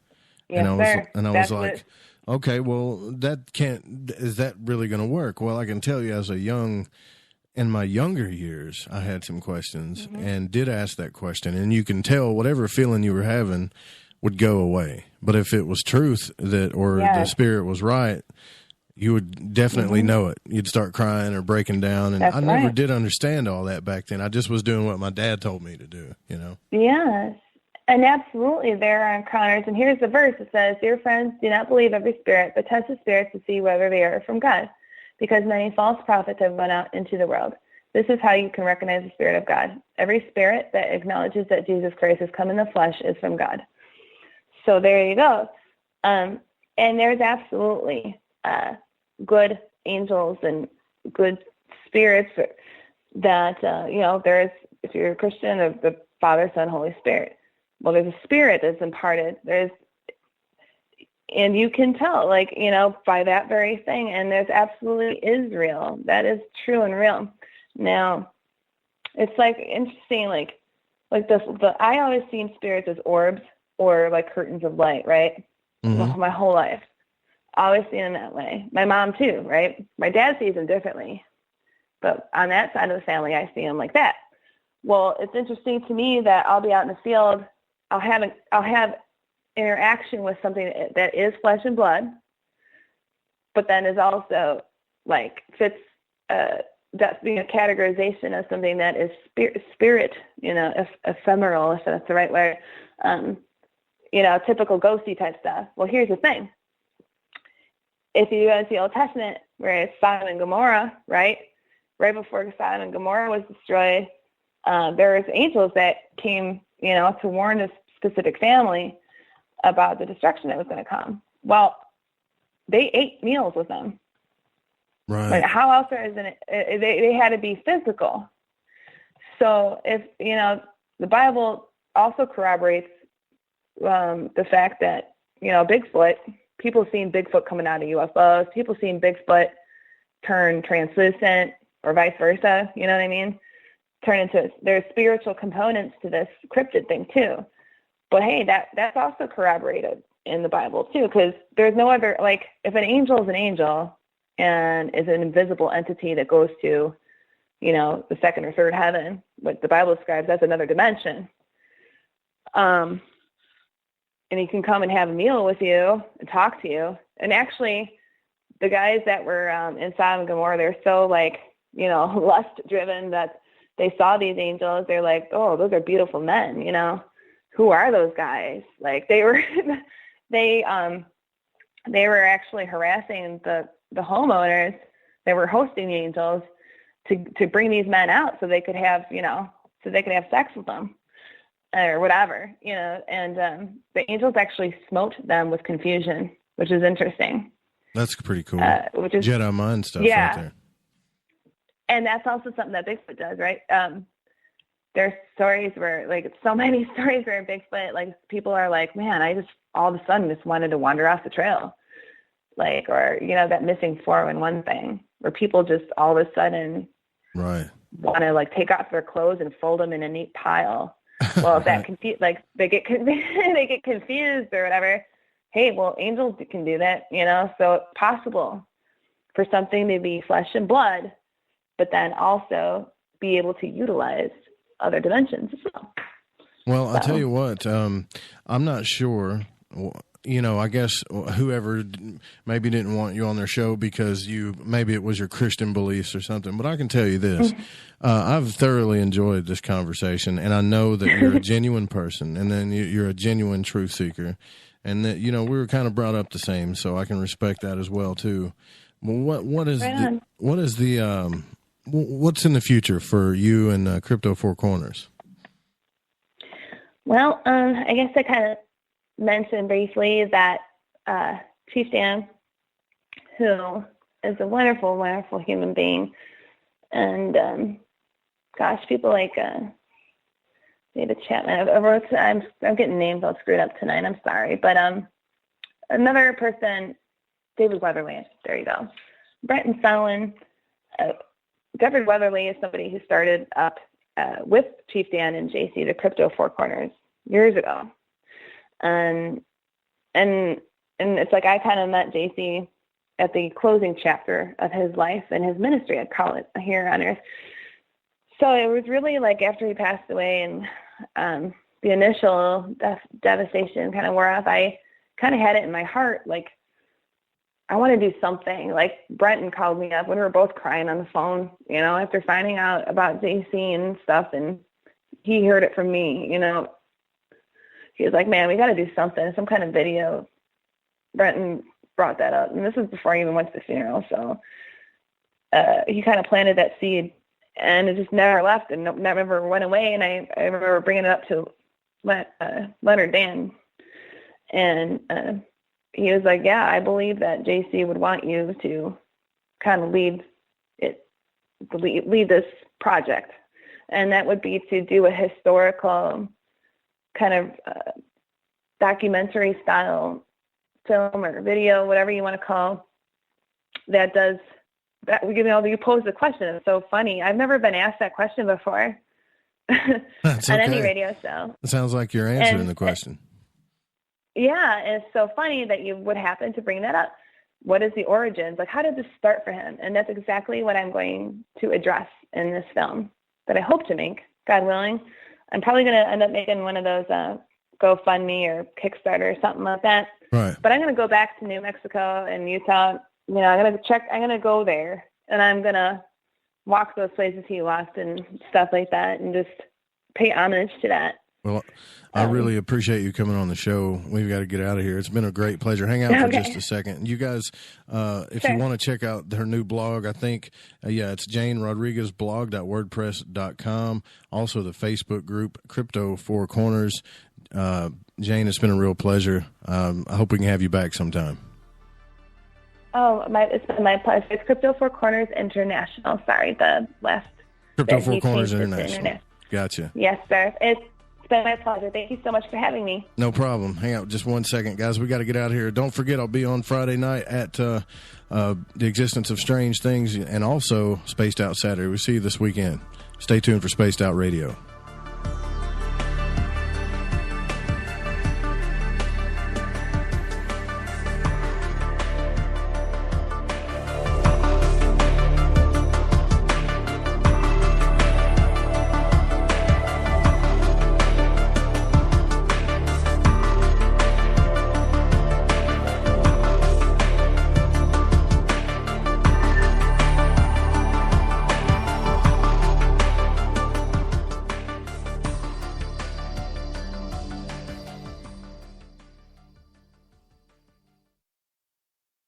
Yes, I was like, okay, well, is that really going to work? Well, I can tell you in my younger years, I had some questions and did ask that question, and you can tell whatever feeling you were having would go away. But if it was truth the spirit was right, you would definitely know it. You'd start crying or breaking down, and I never did understand all that back then. I just was doing what my dad told me to do, Yes, and absolutely there are encounters. And here's the verse. It says, dear friends, do not believe every spirit, but test the spirits to see whether they are from God, because many false prophets have gone out into the world. This is how you can recognize the Spirit of God. Every spirit that acknowledges that Jesus Christ has come in the flesh is from God. So there you go. And there's absolutely good angels and good spirits that, there's, if you're a Christian, of the Father, Son, Holy Spirit. Well, there's a spirit that's imparted. And you can tell, by that very thing. And there's absolutely is real. That is true and real. Now, it's interesting, I always seen spirits as orbs or like curtains of light, right? My whole life. Always seen them that way. My mom too, right? My dad sees them differently. But on that side of the family, I see them like that. Well, it's interesting to me that I'll be out in the field, I'll have interaction with something that is flesh and blood, but then is also fits that's being a categorization of something that is spirit, ephemeral, if that's the right word, typical ghosty type stuff. Well, here's the thing. If you go into the Old Testament, where it's Sodom and Gomorrah, right before Sodom and Gomorrah was destroyed, there was angels that came, to warn this specific family about the destruction that was going to come. Well, they ate meals with them. Right. How else is it? They had to be physical. So if, the Bible also corroborates the fact that, Bigfoot, people seen Bigfoot coming out of UFOs, people seen Bigfoot turn translucent or vice versa, you know what I mean? Turn into, there's spiritual components to this cryptid thing too. But hey, that's also corroborated in the Bible too, because there's no other, if an angel is an angel and is an invisible entity that goes to, the second or third heaven, what the Bible describes as another dimension. And he can come and have a meal with you and talk to you. And actually, the guys that were in Sodom and Gomorrah, they're so lust driven that they saw these angels. They're like, oh, those are beautiful men, who are those guys? Like they were, they were actually harassing the homeowners that were hosting the angels to bring these men out so they could have, so they could have sex with them or whatever, and the angels actually smote them with confusion, which is interesting. That's pretty cool. Which is Jedi mind stuff right there. And that's also something that Bigfoot does, right? There's stories where, like, so many stories where Bigfoot, like, people are like, man, I just all of a sudden just wanted to wander off the trail. Like, or, that missing 411 thing where people just all of a sudden want to, like, take off their clothes and fold them in a neat pile. Well, that they get confused or whatever. Hey, well, angels can do that, so it's possible for something to be flesh and blood, but then also be able to utilize other dimensions as well. Well, I'll tell you what, I'm not sure, I guess whoever maybe didn't want you on their show because maybe it was your Christian beliefs or something, but I can tell you this, I've thoroughly enjoyed this conversation, and I know that you're a genuine person, and then you're a genuine truth seeker, and that, we were kind of brought up the same, so I can respect that as well too. Well, what's in the future for you and Crypto Four Corners? Well, I guess I kind of mentioned briefly that Chief Janne, who is a wonderful, wonderful human being, and people like David Chapman. I'm getting names all screwed up tonight. I'm sorry, but another person, David Weatherly. There you go. Brenton Fallon. David Weatherly is somebody who started up with Chief Janne and JC the Crypto Four Corners years ago, and it's like I kind of met JC at the closing chapter of his life and his ministry, I'd call it, here on Earth. So it was really like after he passed away and the initial devastation kind of wore off, I kind of had it in my heart, like, I want to do something. Like Brenton called me up when we were both crying on the phone, after finding out about JC and stuff, and he heard it from me, He was like, man, we got to do something, some kind of video. Brenton brought that up, and this was before I even went to the funeral, so he kind of planted that seed, and it just never left and never went away, and I remember bringing it up to Leonard Dan, and he was like, yeah, I believe that JC would want you to kind of lead this project. And that would be to do a historical kind of documentary style film or video, whatever you want to call, that does that. You pose the question. It's so funny. I've never been asked that question before on any radio show. It sounds like you're answering the question. Yeah, it's so funny that you would happen to bring that up. What is the origins? Like, how did this start for him? And that's exactly what I'm going to address in this film that I hope to make, God willing. I'm probably going to end up making one of those GoFundMe or Kickstarter or something like that. Right. But I'm going to go back to New Mexico and Utah. I'm going to go there, and I'm going to walk those places he walked and stuff like that and just pay homage to that. Well, I really appreciate you coming on the show. We've got to get out of here. It's been a great pleasure. Hang out for just a second. You guys, if you want to check out her new blog, I think, it's janerodriguezblog.wordpress.com. Also the Facebook group, Crypto Four Corners. Jane, it's been a real pleasure. I hope we can have you back sometime. It's been my pleasure. It's Crypto Four Corners International. Sorry, the last. Crypto Four Corners International. Gotcha. Yes, sir. It's been my pleasure. Thank you so much for having me. No problem. Hang out just 1 second, guys. We got to get out of here. Don't forget, I'll be on Friday night at The Existence of Strange Things and also Spaced Out Saturday. We'll see you this weekend. Stay tuned for Spaced Out Radio.